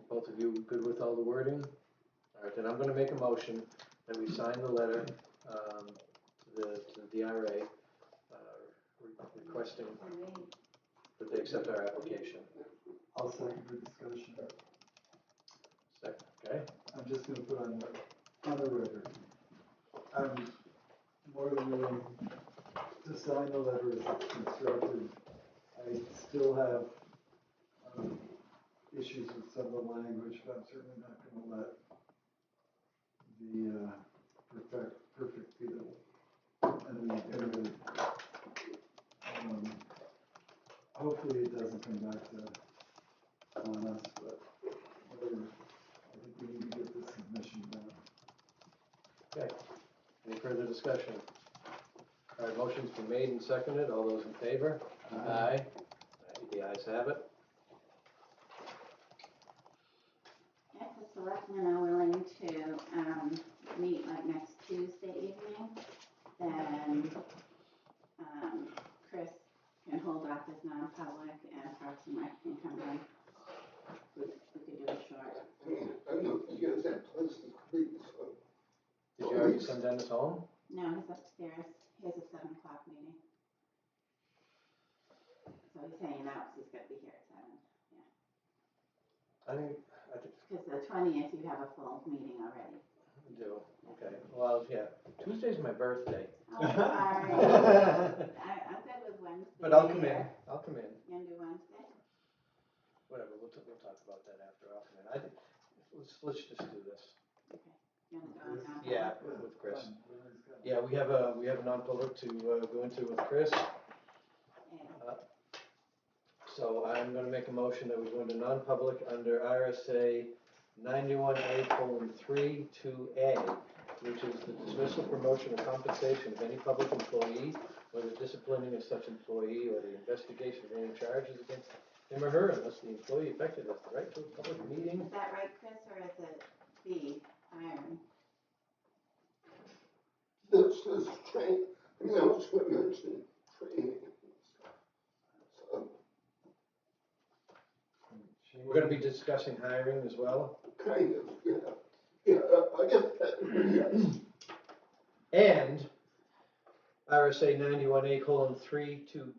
Both of you good with all the wording? All right, then I'm gonna make a motion that we sign the letter, to the DRA, requesting that they accept our application. I'll second the discussion. Second, okay? I'm just gonna put on the record. I'm more than willing to sign the letter as it's constructed. I still have, issues with some of the language, but I'm certainly not gonna let the, perfect feel. And hopefully it doesn't come back on us, but whatever. I think we need to get this submission done. Okay. Any further discussion? All right, motion's been made and seconded. All those in favor? Aye. The ayes have it. If the selectmen are willing to meet like next Tuesday evening, then Chris can hold off his non-public and Parks and Rec can come in. We could do a short. I know you guys have places to be, so. Did you already send Dennis home? No, he's upstairs. He has a 7 o'clock meeting. So he's hanging out because he's got to be here at 7. I think Because the 20th, you have a full meeting already. we do. Okay. Well, yeah. Tuesday's my birthday. Oh, sorry. I'm good with Wednesday. But I'll come in. I'll come in. You want to do Wednesday? Whatever. We'll talk about that after. I'll come in. I think let's just do this. Okay. You want to go on? Yeah, with Chris. Yeah, we have a non-public to go into with Chris. So I'm going to make a motion that we go into non-public under RSA 91A:3 2A, which is the dismissal, promotion, or compensation of any public employee, or the disciplining of such employee, or the investigation of any charges against him or her, unless the employee affected has the right to a public meeting. Is that right, Chris, or is it B, hiring? This is training, announcement mentioned training. So, We're going to be discussing hiring as well. kind of, yeah. Yeah, I get that, yes. And RSA 91A:3 2B,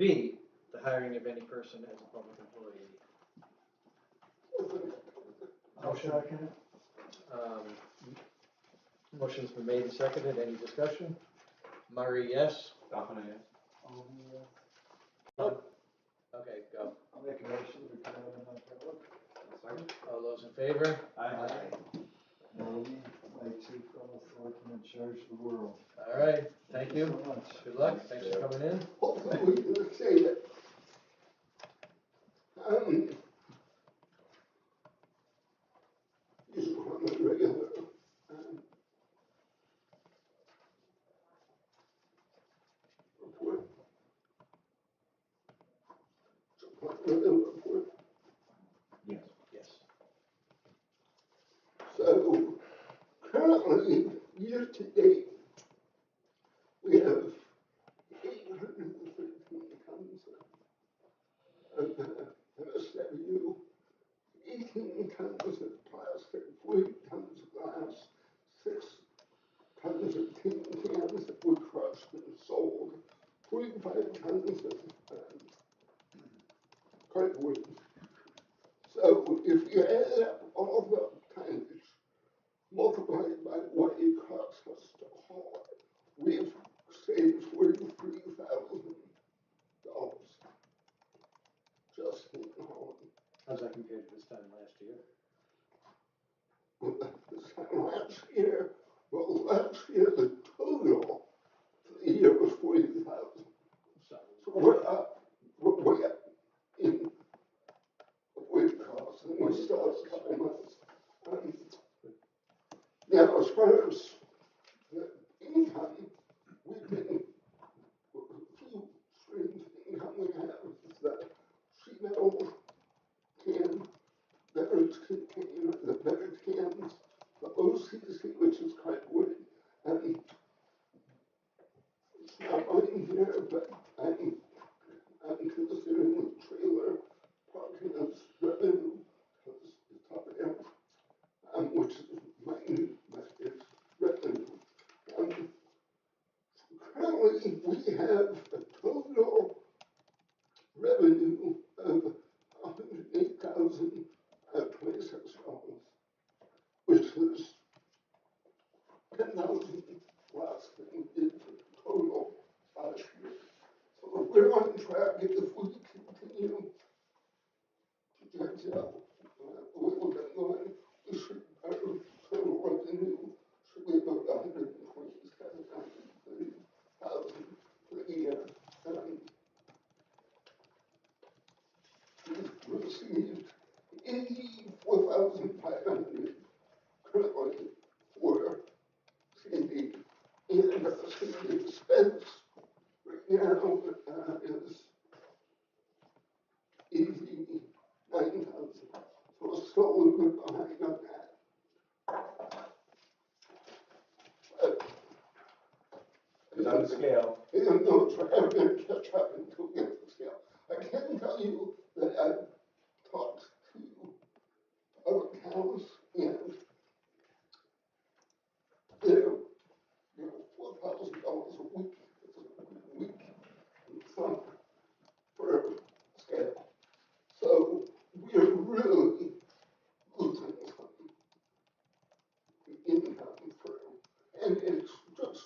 the hiring of any person as a public employee. I'll second it. Motion's been made and seconded. Any discussion? Murray, yes? Dolphin, yes? Oh, yeah. Okay, go. I'll make a motion to come out of non-public. Second? All those in favor? Aye. Now, my two fellow selectmen in charge of the world. All right, thank you. So much. Good luck. Thanks for coming in. Hopefully we can say that. Just run a regular, report. Report. Yes. Yes. So currently, year to date, we have 813 tons of MSW, 18 tons of plastic, 40 tons of glass, 6 tons of tin cans that were crushed and sold, 45 tons of cardboard. So if you add up all the tonnage, multiplied by what it costs us to haul it, we've saved $43,000 just in hauling. How's that compared to this time last year? This time last year, well, last year the total for the year was 40,000. So, So we're up, we're up in weight costs, and we still have a couple months. Now, as far as the income, we've been, a few streams of income we have is that sheet metal can, better which contain the better cans, the OCC, which is quite wood, and it's not mine here, but I'm considering the trailer parking as revenue, because it's up there, which is mine, but it's revenue. Currently, we have a total revenue of $108,026, which is 10,000 less than we did for the total last year. So we're on track if we continue to get out. We're going, we should, our total revenue should be about 127,000 for the year. We've received 84,500 currently for CD, and the CD expense right now is 89,000. So we're still a little bit behind on that. But Is that a scale? no, it's right. I'm going to catch up until we get the scale. I can tell you that I've talked to other towns, and they're, $4,000 a week is a good week in summer for scale. So we're really losing some income for, and it's just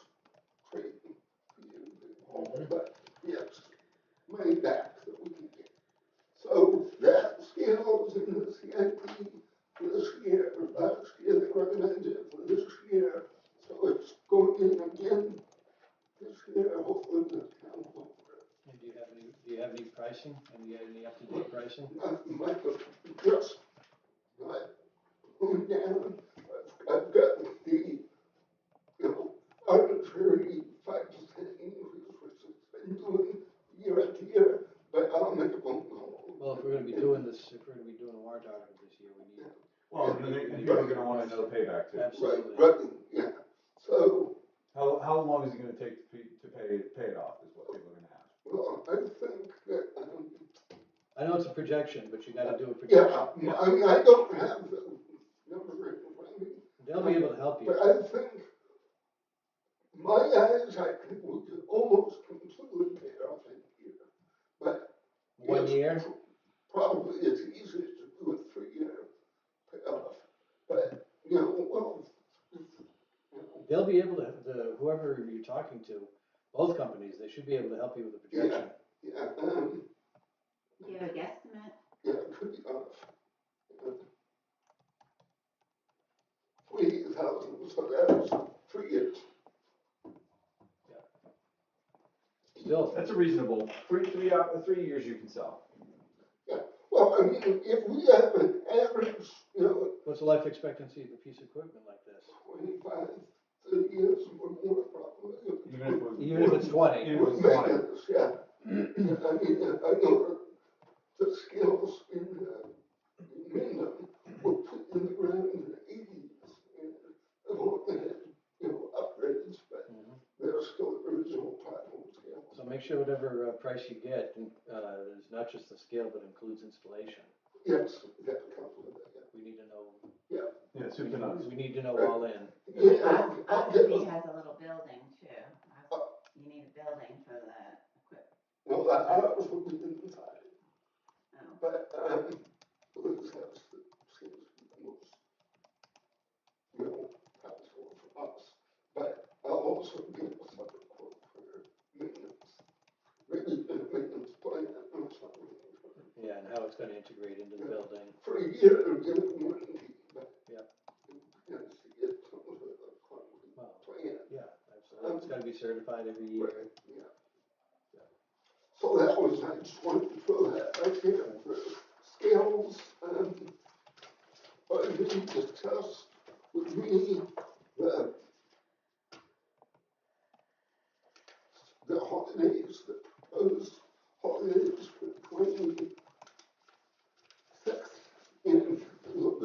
crazy for you to haul, but yes, money back that we can get. So that scale is in the CIP for this year. Last year they recommended it for this year, so it's going in again this year. Hopefully the town will. And do you have any pricing? Any up-to-date pricing? Michael, just like going down, I've got the, arbitrary 5% increase, which has been doing year after year, but I'll make a phone call. Well, if we're gonna be doing this, if we're gonna be doing a warrant article this year, we need. Well, and people are gonna want to know payback too. Absolutely. Right, yeah. So, How long is it gonna take to pay it off is what people are gonna ask. well, I think that, I know it's a projection, but you gotta do a yeah, projection. I mean, I don't have the number right in front of me, They'll be able to help you. but I think my guys, I think we could almost completely pay it off in a year. But 1 year? Probably it's easier to do a 3-year payoff. But, well, They'll be able to, whoever you're talking to, both companies, they should be able to help you with the projection. yeah, Do you have a guesstimate? yeah, it could be off. 3,000, so that's 3 years. Still, That's a reasonable, 3 years you can sell. Yeah, well, I mean, if we have an average, what's the life expectancy of a piece of equipment like this? 25, 30 years or more, probably. Even if it's 20. Even if it's 20. Yeah. I mean, I know the skills in Wyndham were put in the ground in the 80s, and they've only had, upgrades, but they're still original platform scales. So make sure whatever price you get is not just the scale, but includes installation. Yes, that comes with it, yeah. We need to know. Yeah, soup to nuts. We need to know all in. Yeah, Osby has a little building too. You need a building for the equipment. well, that ours would be inside, Oh. but, Liz has the seems to be the most, practical for us. But I'll also get a separate quote for maintenance. Maybe a maintenance plan or something. Yeah, and how it's gonna integrate into the building. For a year, it'll get a warranty, but. Yep. Yes, to get some of the concrete plan. Yeah, absolutely. It's gotta be certified every year. Right, yeah. So that was, I just wanted to throw that right there for scales, but you discussed with me the holidays, the proposed holidays for 26th and a little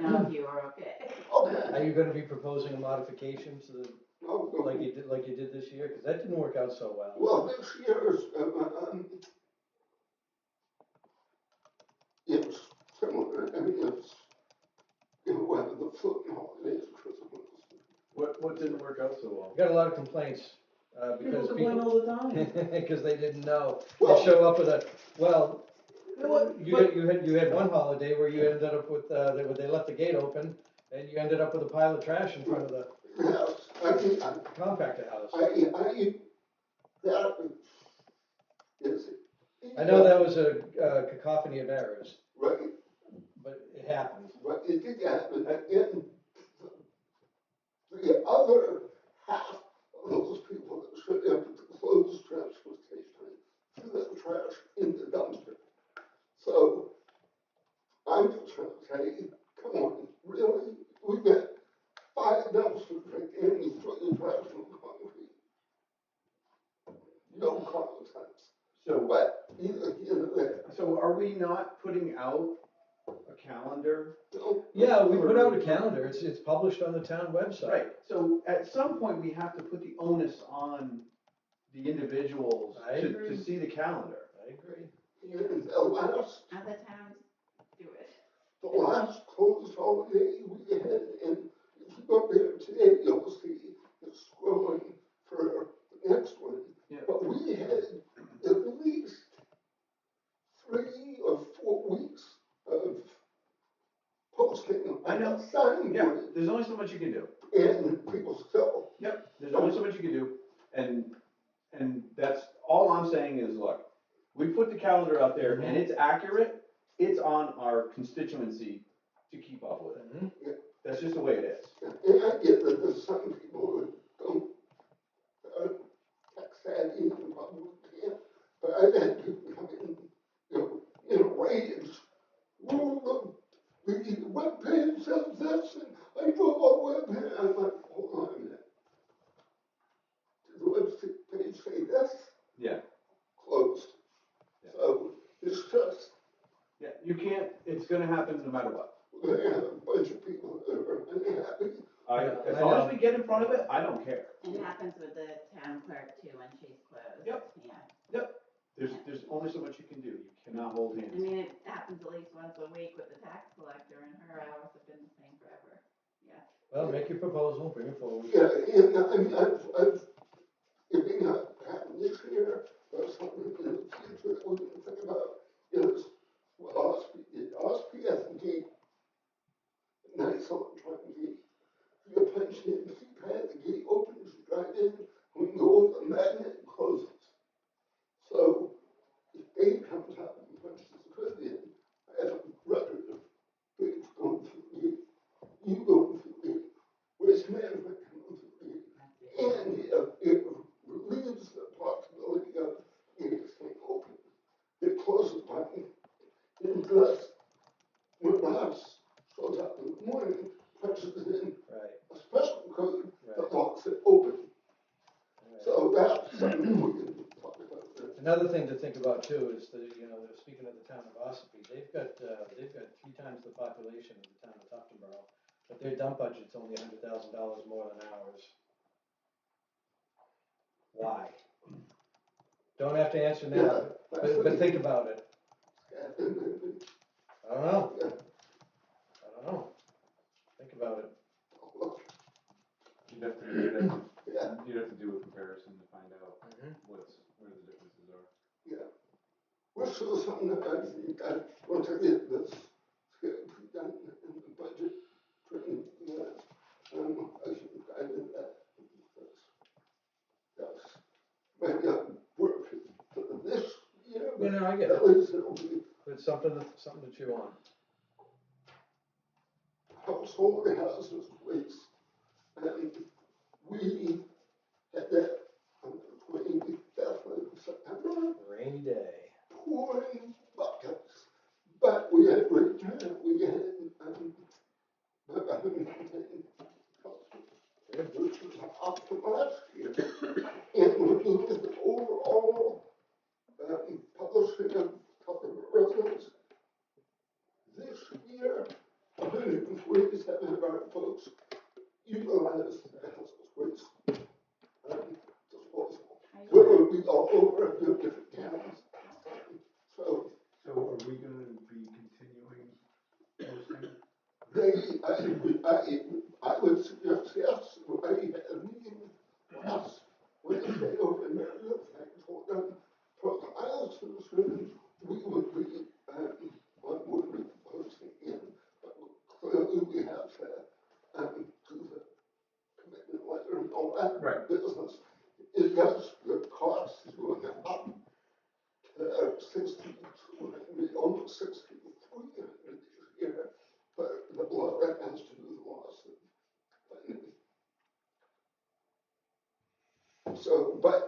didn't know if you were okay. Okay, Are you gonna be proposing a modification to the, no, like you did this year? Cause that didn't work out so well. well, this year's, it's similar, I mean, it's, you know, when the floating holidays, Christmas. What didn't work out so well? We got a lot of complaints, People because complain people, all the time. because they didn't know. Well- They show up with a, well, You know what? you had one holiday where you ended up with, they left the gate open, and you ended up with a pile of trash in front of the Yes, I mean, compactor house. that is. I know that was a cacophony of errors, Right, but it happens. but it did happen, and the other half of those people that should have to close transfer station threw that trash in the dumpster. So, I'm just trying to say, come on, really? We got 5 dumpsters right there and you throw your trash in the concrete. No common sense. So, But, there. so are we not putting out a calendar? No, Yeah, we put out a calendar, it's published on the town website. Right, so at some point, we have to put the onus on the individuals I agree. to see the calendar. I agree. and the last Other towns do it. The last closed holiday we had, and if you go up there today, you'll see it's growing for the next one. Yeah. But we had at least 3 or 4 weeks of posting I know. on the sign Yeah, board, there's only so much you can do. and people still, Yep, there's only so much you can do, and that's, all I'm saying is, look, we put the calendar out there and it's accurate, it's on our constituency to keep up with it. Mhm. That's just the way it is. and I get that there's some people that don't, tech savvy and probably can't, but I've had people come in a rage. Well, the webpage says this, and I drove all the webpage, I'm like, hold on a minute. Did the webpage say this? Yeah. Closed. Yeah. So, it's just, Yeah, you can't, it's gonna happen no matter what. we're gonna have a bunch of people that are unhappy. As I long know. as we get in front of it, I don't care. It happens with the town clerk too when she's closed. Yep. Yeah. There's only so much you can do, you cannot hold I hands. mean, it happens at least once a week with the tax collector and her hours have been the same forever. Yeah. Well, make your proposal, bring it forward. Yeah, and I mean, it may not happen this year, but something in the future that we can think about is what Ospey did. Ospey has a gate, nice electronic gate. You punch in the keypad, the gate opens, you drive in, when you go over the magnet, it closes. So, if Dave comes up and punches the code in, I have a record of Dave going through the gate, you going through the gate, waste management coming through the gate. And it relieves the possibility of it staying open. It closes by, unless when the house shows up in the morning, punches in Right, a special code that right. locks it open. Right. So that's something we can talk about. Another thing to think about too is that, they're speaking of the town of Ossipee, they've got 3 times the population of the town of Tuftonboro, but their dump budget's only $100,000 more than ours. Why? Don't have to answer now, but think about it. I don't know. I don't know. Think about it. You'd have to do a comparison to find out where the differences are. Yeah. Which is something that I think once I get this done in the budget training, I should dive into that. That's maybe not work for this year, but I get at it. least it'll be It's something to chew on. household hazardous waste. And we had that on the 25th of September, Rainy day. pouring buckets. But we had a great time. We had about 110 customers, which was up from last year. And when you look at the overall publishing of residents, this year, 140 ways having our folks utilize the hazardous waste disposal. Whether we all over a few different towns. So So are we gonna be continuing posting? I would suggest yes. I had a meeting last Wednesday over in Meredith. I told them for Kyle's concern, we would be posting in, but clearly we have to do the commitment letter and all that Right. business. It does, the cost is going up to 6,200, almost 6,300 this year, but a lot of that has to do with the loss of funding. So, but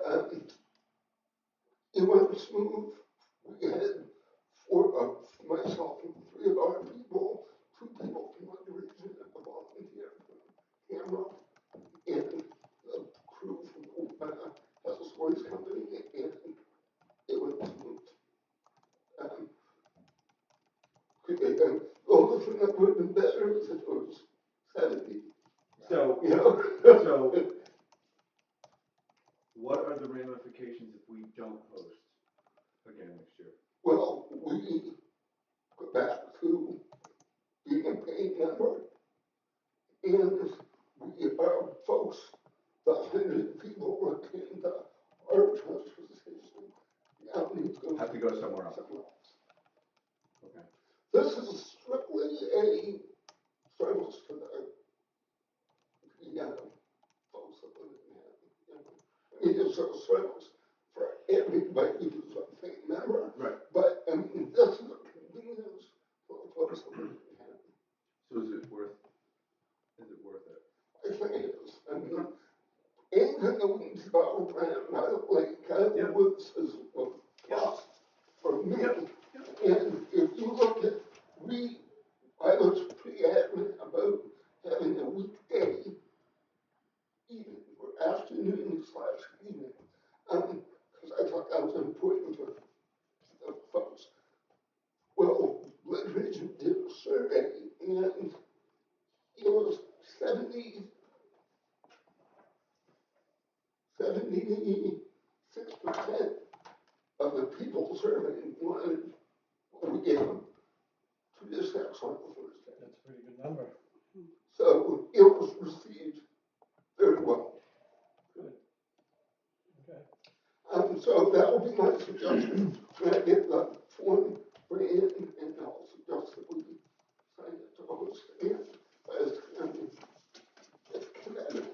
it went smooth. We had myself and 3 of our people, 2 people from my division, a volunteer from camera, and the crew from the Hessel Sports Company, and it went smooth. The only thing that would have been better is if it was 70. So, You know? so what are the ramifications if we don't host again next year? Well, we go back to being a paid member, and we are folks, the 100 people working the our transfer station, now need to go Have to go somewhere else. somewhere else. Okay. This is strictly a service to the folks that live in Manhattan. It is a service for everybody who's a paid member. Right. But I mean, this is a convenience for the folks that live in Manhattan. So is it worth it? I think it is. I mean, anything that we can develop around, I woods is a plus for me. And if you look at, I was pretty adamant about having a weekday evening or afternoon/evening, because I thought that was important for the folks. Well, Blood Region did a survey, and it was 76% of the people surveyed wanted what we gave them to this next on Thursday. That's a pretty good number. So it was received very well. Good. Okay. So that will be my suggestion. When I get the form in, and I'll suggest that we sign it to host again. It's committed.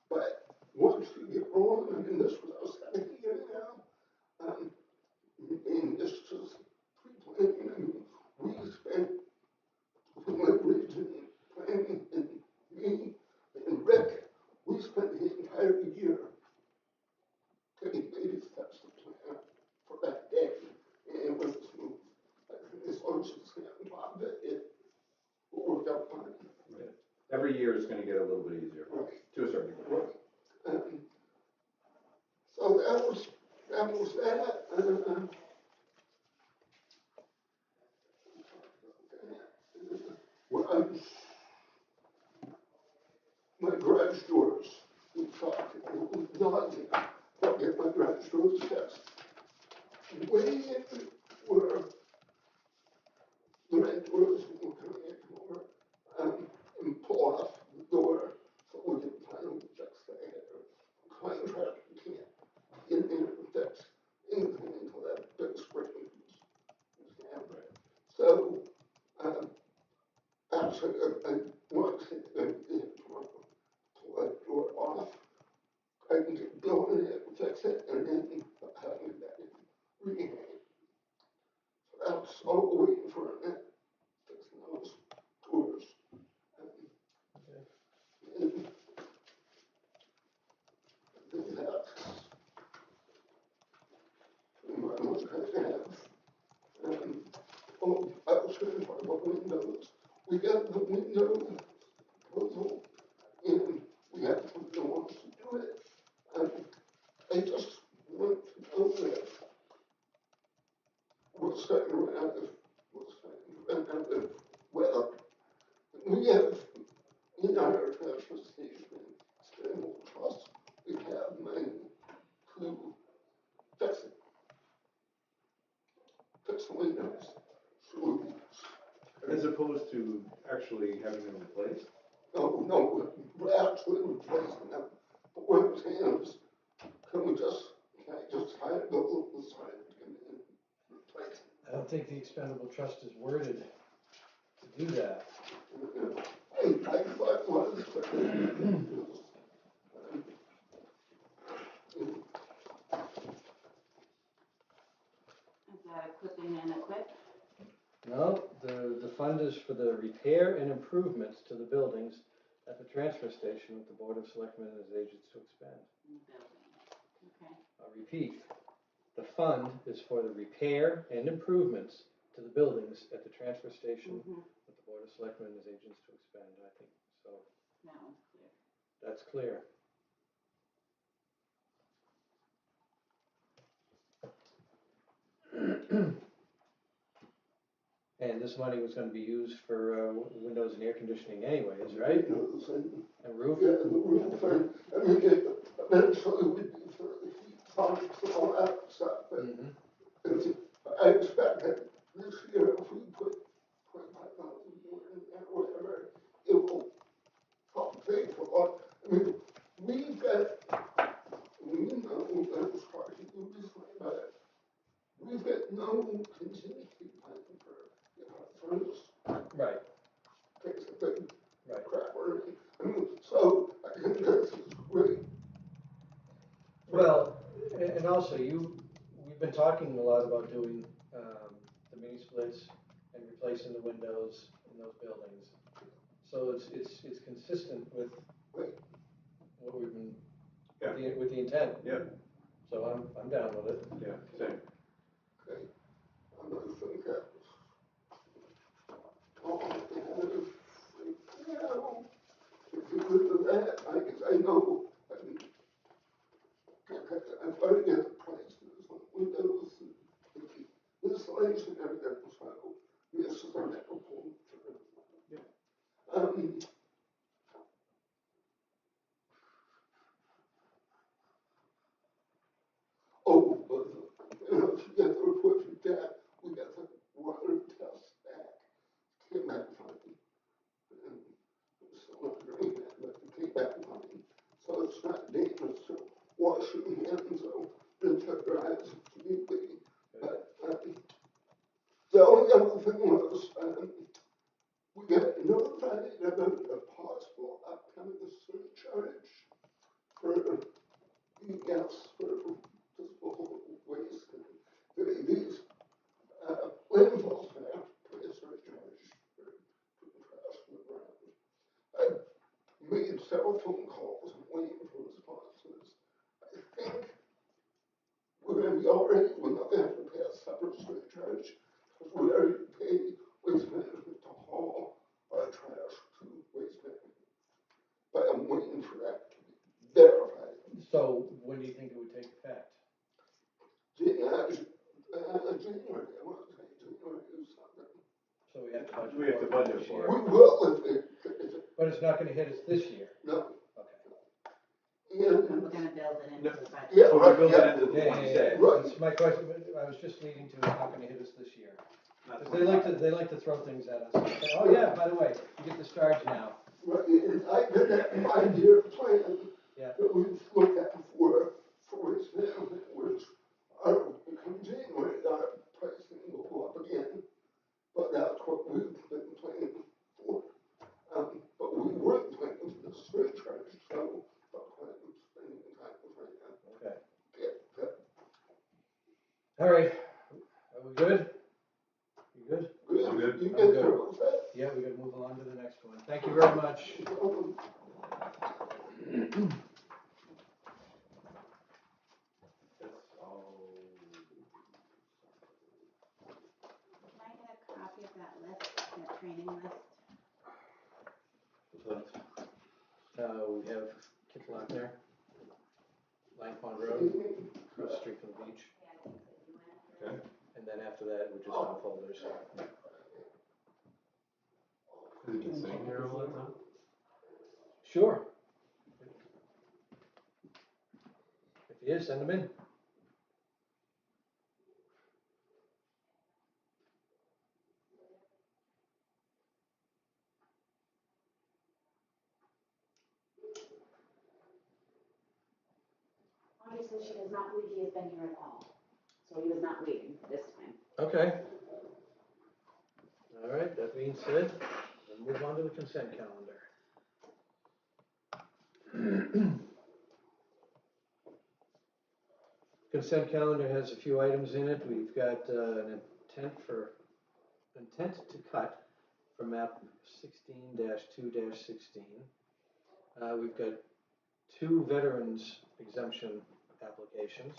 But once you get rolling, and this was our 2nd year now, and it's just pre-planning. I mean, we spent Blood Region planning, and me and Rick, we spent the entire year taking baby steps to plan for that day, and it went smooth. As long as you stay on top of it, it will work out fine. Right. Every year is going to get a little bit easier, Right. to a certain degree. Right. So that was that. Well, my garage doors, we talked, nothing, I'll get my garage doors fixed. Way in where the rent doors will come in over, and pull off the door, so we can finally fix that. Contractor can't get in there and fix anything until that big spring is down. Right. So, actually, I want to take the pull that door off. I can get going in it, fix it, and then having that rehang. So that's all we're waiting for, and fixing those doors. And that's pretty much what I have. Oh, I was going to talk about windows. We got the window proposal, and we have to put the ones to do it. I just want to know that we're starting to run out of weather. We we have, in our transportation, stable trust, we have money to fix it. Fix the windows. So, As opposed to actually having them replaced? no, we're actually replacing them. But what I'm saying is, can I just hire the local sign to come in and replace it? I don't think the expendable trust is worded to do that. I thought one of the Is that equipping and equip? No, the fund is for the repair and improvements to the buildings at the transfer station with the Board of Selectmen as agents to expend. Building. Okay. I'll repeat, the fund is for the repair and improvements to the buildings at the transfer station with the Board of Selectmen as agents to expend, I think, so That one's clear. that's clear. And this money was gonna be used for windows and air conditioning anyways, right? windows And roof? yeah, the roof and, I mean, eventually we'd be for the heat pumps and all that stuff, but I expect that this year, if we put 25,000 more in there, whatever, it will help pay for what, I mean, we've got, we know, I'm sorry to do this way, but we've got no contingency plan for, you know, furnace, Right, takes a big right. crap or anything. I mean, so I think this is great. Well, and also we've been talking a lot about doing, the mini splits and replacing the windows in those buildings. So it's consistent with what we've been, with the intent. Yeah. So I'm down with it. Yeah, same. Okay, I'm gonna think that was. Oh, and you know, if you look at that, I know, I mean, I've already got the prices on windows and the installation and everything, so this is our next point. Oh, but, you know, to get the report from that, we got the water test back, came back fine. And still not agreeing that, but it came back fine. So it's not dangerous to wash your hands or rinse your eyes if need be. But, the only other thing was, we got notified about a possible upcoming surcharge for the gas for disposal waste. And these landfills have to pay a surcharge for trash in the ground. I made several phone calls and waiting for responses. I think we're gonna be all right. We're not gonna have to pay a separate surcharge because we already pay waste management to haul our trash to waste management. But I'm waiting for that to be verified. So when do you think it would take effect? January, I want to say January or something. So we have to budget. We have to budget this for year. it. We will if it, But it's not gonna hit us this year. no. Okay. And, We're gonna build it into the budget. yeah, So right, we're building yeah. into the Yeah, one you yeah, said. yeah. Right. It's my question, I was just leading to, it's not gonna hit us this year. Not 'Cause they like to throw things at us. Say, oh yeah, by the way, you get this charge now. Right, and I did that 5-year plan Yeah. that we've looked at before for waste management, which come January, our pricing will go up again. But that's what we've been planning for. But we weren't planning for the surcharge, so that's why I'm spending time right now. Okay. Get that. All right. Are we good? You good? Good. I'm good. You I'm guys good. are all set? Yeah, we gotta move along to the next one. Thank you very much. That's all. Can I get a copy of that list, that training list? We have Kit Lochner, Lang Pond Road, across the street from the beach. Okay. And then after that, we're just on folders. Has he been sitting here all that time? Sure. If he is, send him in. Obviously, she does not believe he has been here at all, so he was not waiting this time. Okay. All right, that being said, we'll move on to the consent calendar. Consent calendar has a few items in it. We've got an intent to cut for map 16-2-16. We've got 2 veterans exemption applications.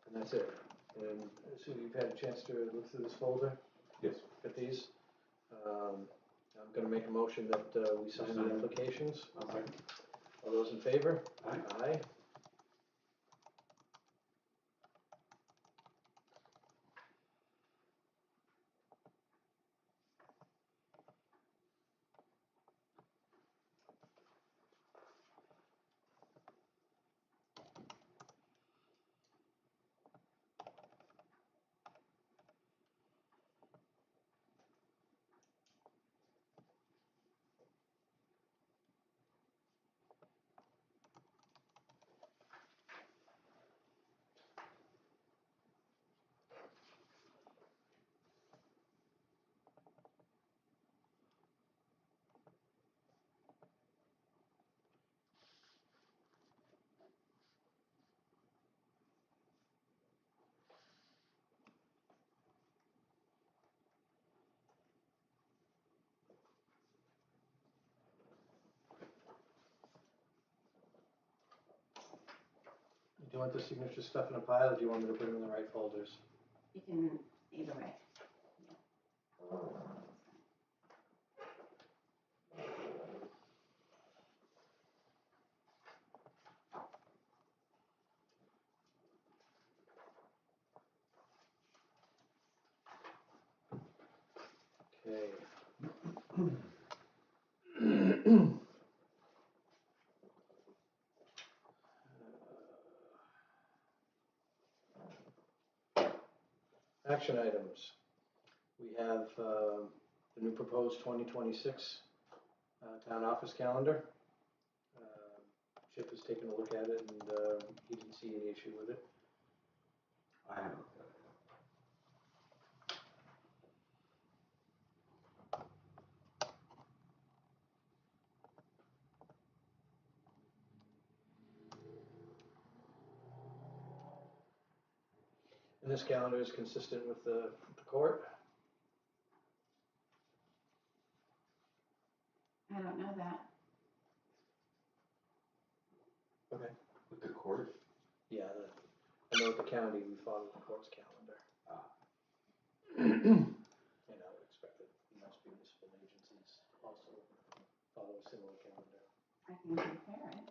And that's it. And so you've had a chance to look through this folder? Yes. At these? I'm gonna make a motion that we sign the applications. I'll second. All those in favor? Aye. Aye. Do you want the signature stuff in a pile, or do you want me to put them in the right folders? You can, either way. Okay. Action items. We have the new proposed 2026 town office calendar. Chip has taken a look at it, and he didn't see any issue with it. I haven't looked at it. And this calendar is consistent with the court. I don't know that. Okay. With the court? Yeah, I know at the county we follow the court's calendar. Ah. And I would expect that most municipal agencies also follow a similar calendar. I can compare it.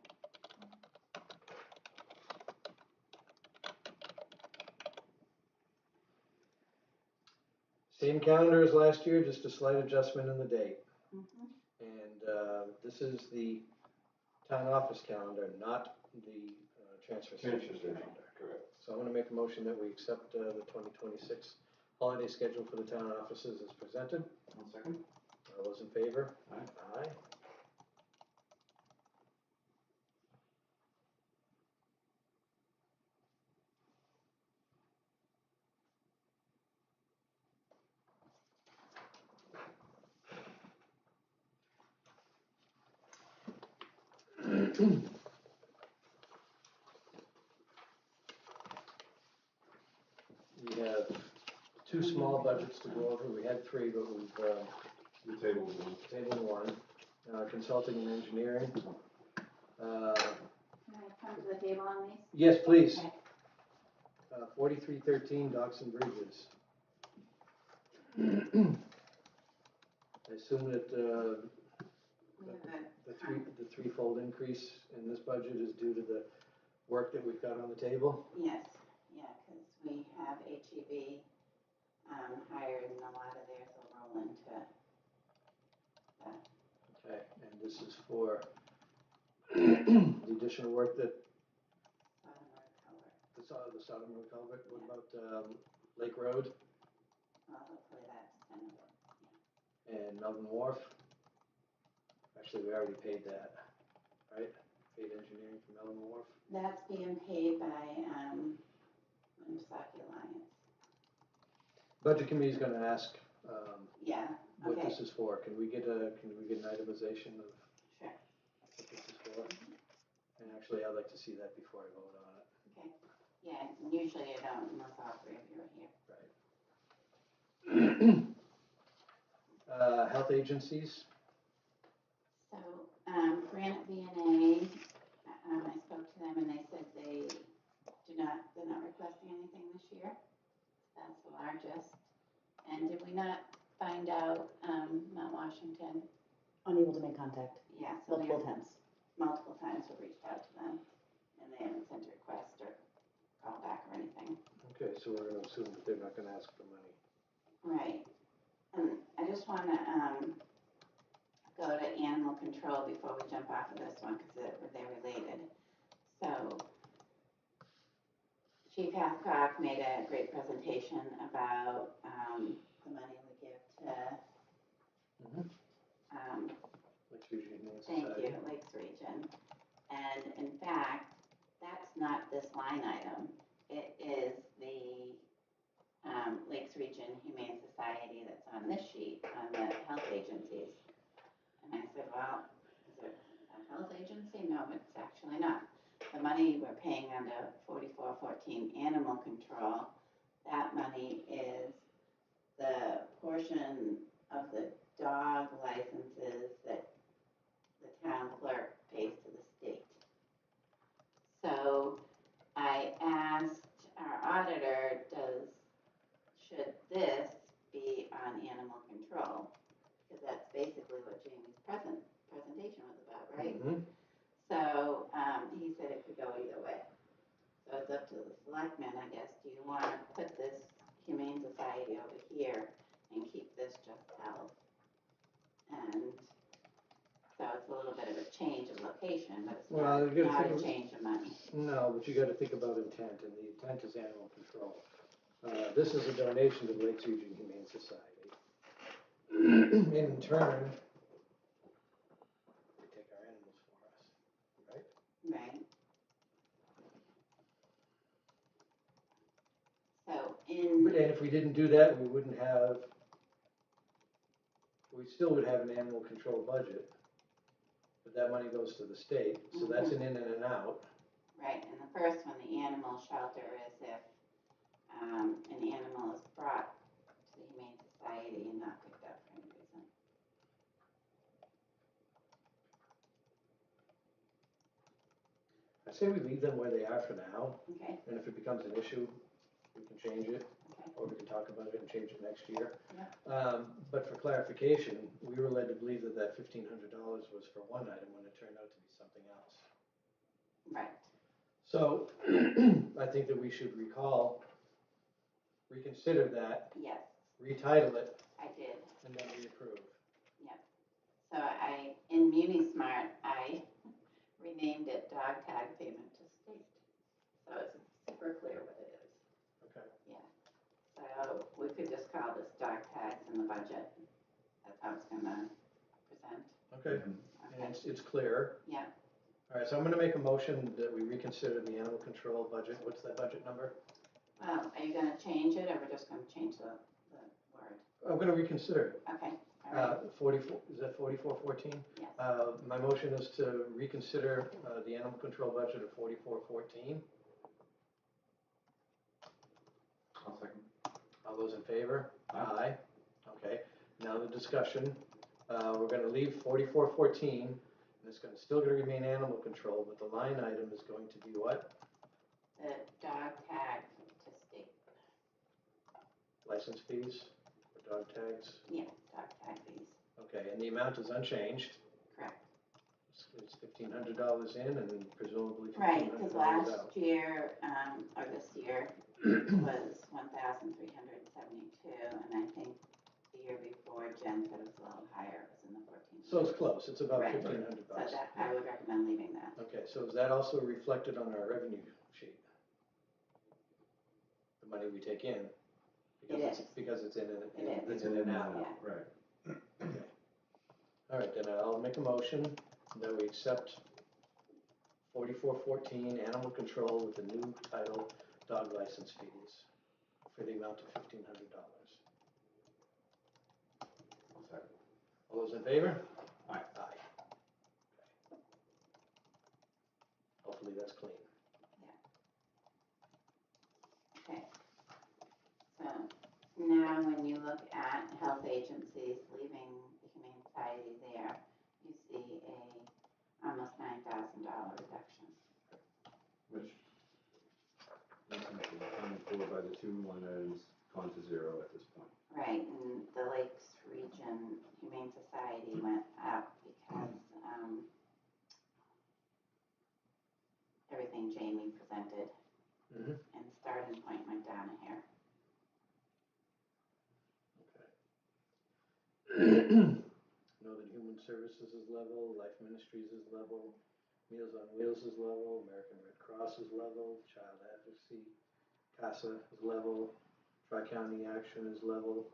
Same calendar as last year, just a slight adjustment in the date. Mhm. And this is the town office calendar, not the transfer station calendar. Correct. So I'm gonna make a motion that we accept the 2026 holiday schedule for the town offices as presented. 1 second. All those in favor? Aye. Aye. We have 2 small budgets to go over. We had 3, but we've The table one. tabled 1. Consulting and engineering. Can I come to the table on these? Yes, please. Okay. 4313 Docks and Bridges. I assume that We have the threefold increase in this budget is due to the work that we've got on the table? yes, yeah, because we have HEB hired and a lot of their is for the additional work that, the Sodom Road culvert, what about, Lake Road Well, hopefully that's kind of, and Melvin Wharf? Actually, we already paid that, right? Paid engineering for Melvin Wharf. that's being paid by, Winnipesaukee Alliance. Budget committee's gonna ask, Yeah, what okay, this is for. Can we get an itemization of sure, what this is for? And actually, I'd like to see that before I vote on it. okay. Yeah, usually I don't unless all three of you are here. Health agencies, So, Granite VNA, I spoke to them and they said they're not requesting anything this year. That's the largest. And did we not find out, Mount Washington? Unable to make contact Yeah, so we multiple times. multiple times we reached out to them and they haven't sent a request or call back or anything. okay, so we're gonna assume that they're not gonna ask for money. Right. And I just wanna, go to animal control before we jump off of this one, cause they're related. So Chief Hathcock made a great presentation about, the money we give to, Which usually means thank society. you, Lakes Region. And in fact, that's not this line item. It is the, Lakes Region Humane Society that's on this sheet, on the health agencies. And I said, well, is it a health agency? No, it's actually not. The money we're paying under 4414 animal control, that money is the portion of the dog licenses that the town clerk pays to the state. So I asked our auditor, should this be on animal control? Because that's basically what Jamie's presentation was about, right? So, he said it could go either way. So it's up to the selectmen, I guess. Do you want to put this Humane Society over here and keep this just health? And so it's a little bit of a change of location, but it's Well, you gotta not a think of- change of money. No, but you gotta think about intent, and the intent is animal control. This is a donation to the Lakes Region Humane Society. In turn, they take our animals for us, right? Right. So in, And if we didn't do that, we wouldn't have, we still would have an animal control budget. But that money goes to the state, so that's an in and an out. right, and the first one, the animal shelter, is if, an animal is brought to the Humane Society and not picked up for any reason. I say we leave them where they are for now, Okay, and if it becomes an issue, we can change it, okay, or we can talk about it and change it next year. Yeah. But for clarification, we were led to believe that that $1,500 was for one item when it turned out to be something else. right, So I think that we should reconsider that, yes, retitle it, I did. and then reapprove. So in MuniSmart, I renamed it dog tag payment to state. So it's super clear what it is. Okay. So we could just call this dog tags in the budget. That's how it's gonna present. Okay, and Okay, it's clear. yeah, All right, so I'm gonna make a motion that we reconsider the animal control budget. What's that budget number? well, are you gonna change it or we're just gonna change the word? I'm gonna reconsider it. Okay, all right, 44, is that 4414? yes, My motion is to reconsider the animal control budget of 4414. I'll second. All those in favor? Aye. Okay, now the discussion. We're gonna leave 4414, and it's still gonna remain animal control, but the line item is going to be what? the dog tag to state, License fees for dog tags? yeah, dog tag fees, Okay, and the amount is unchanged. correct. It's $1,500 in and presumably Right, $1,500 because out. last year, or this year, was 1,372, and I think the year before, Jen said it was a little higher, it was in the 1,400 So it's close, it's about Right. $1,500. So that, I would recommend leaving that. Okay, so is that also reflected on our revenue sheet? The money we take in? Because it's in and It is. it's in and out. Yeah. Right. Okay. All right, then I'll make a motion that we accept 4414 animal control with the new title dog license fees for the amount of $1,500. Second. All those in favor? Aye. Aye. Okay. Hopefully that's clean. Okay. So now when you look at health agencies, leaving the Humane Society there, you see a almost $9,000 reduction. Which, accounted for by the 2 line items gone to 0 at this point. Right, and the Lakes Region Humane Society went up because everything Jamie presented, Mm-hmm. and starting point went down a hair. Northern Human Services is level, Life Ministries is level, Meals on Wheels is level, American Red Cross is level, Child Advocacy, CASA is level, Tri-County Action is level,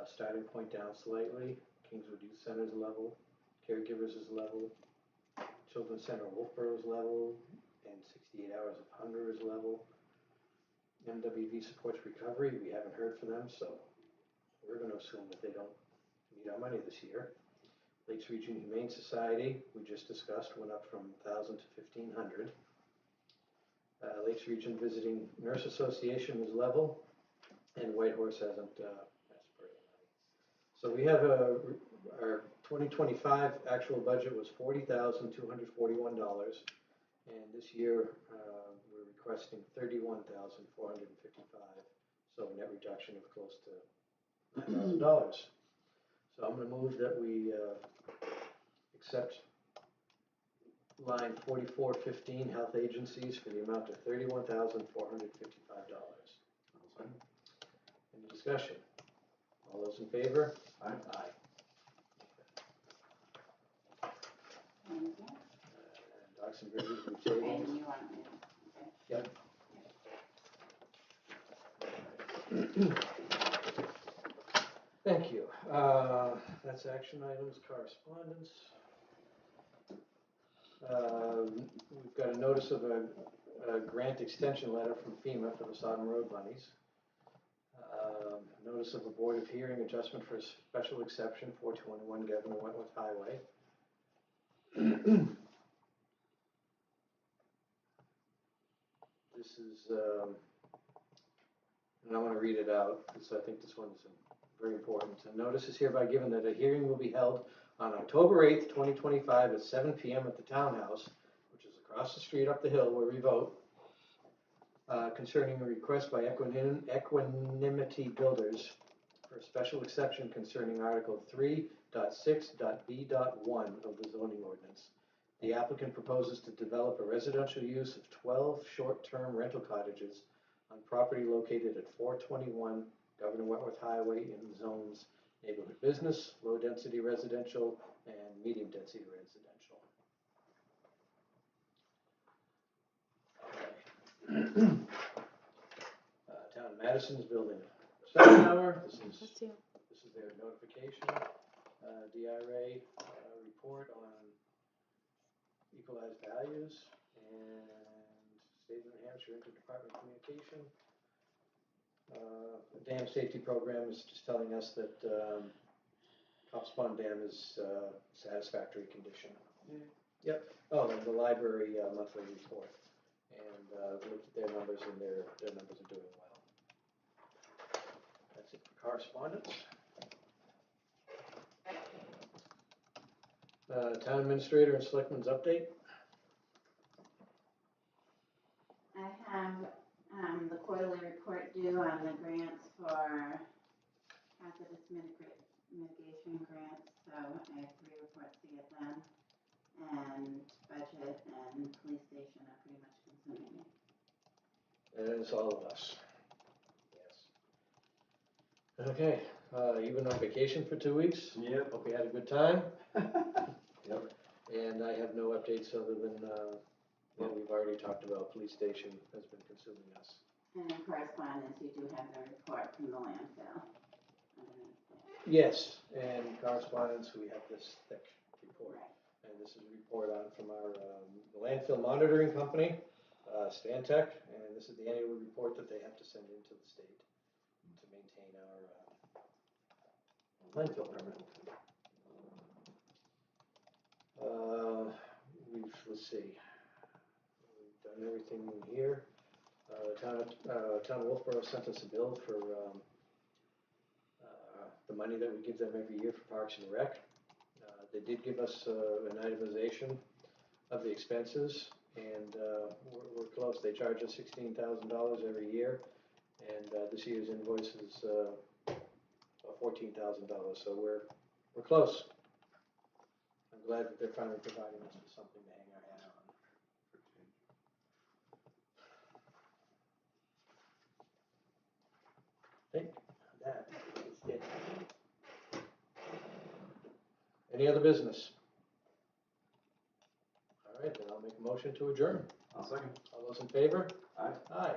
Starting Point down slightly, Kingswood Youth Center is level, Caregivers is level, Children's Center Wolfboro is level, and 68 Hours of Hunger is level. MWV supports recovery, we haven't heard from them, so we're going to assume that they don't need our money this year. Lakes Region Humane Society, we just discussed, went up from 1,000 to 1,500. Lakes Region Visiting Nurse Association is level, and Whitehorse hasn't asked for any money. So we have our 2025 actual budget was $40,241, and this year we're requesting $31,455, so a net reduction of close to $9,000. So I'm going to move that we accept line 4415, health agencies, for the amount of $31,455. Any discussion? All those in favor? Aye. Aye. Thank you. And Docks and Bridges, we've tabled. And you want me to, okay. Yep. Thank you. That's action items, correspondence. We've got a notice of a grant extension letter from FEMA for the Sodom Road bunnies. Notice of a Board of Hearing adjustment for a special exception, 421 Governor Wentworth Highway. This is, and I want to read it out because I think this one is very important. A notice is hereby given that a hearing will be held on October 8th, 2025 at 7 p.m. at the Townhouse, which is across the street up the hill where we vote, concerning a request by Equanimity Builders for a special exception concerning Article 3.6.b.1 of the zoning ordinance. The applicant proposes to develop a residential use of 12 short-term rental cottages on property located at 421 Governor Wentworth Highway in zones neighborhood business, low-density residential, and medium-density residential. Town of Madison is building a cell tower. This is their notification. DRA report on equalized values, and State of New Hampshire Interdepartment Communication. The dam safety program is just telling us that Cops Pond Dam is satisfactory condition. Yep. Oh, and the library monthly report. And we looked at their numbers, and their numbers are doing well. That's it for correspondence. Town administrator and selectmen's update. I have the quarterly report due on the grants for hazardous mitigation grants, so I have 3 reports to get done. And budget and police station are pretty much consuming me. And it's all of us. Yes. Okay. You've been on vacation for 2 weeks. Yep. Hope you had a good time. Yep. And I have no updates other than what we've already talked about. Police station has been consuming us. And in correspondence, you do have the report from the landfill underneath there. Yes, and correspondence, we have this thick report. Right. And this is a report from our landfill monitoring company, Stantec, and this is the annual report that they have to send into the state to maintain our landfill permit. Let's see, we've done everything in here. Town of Wolfboro sent us a bill for the money that we give them every year for Parks and Rec. They did give us an itemization of the expenses, and we're close. They charge us $16,000 every year, and this year's invoice is $14,000. So we're close. I'm glad that they're finally providing us with something to hang our hat on. I think that is it. Any other business? All right, then I'll make a motion to adjourn. I'll second. All those in favor? Aye. Aye.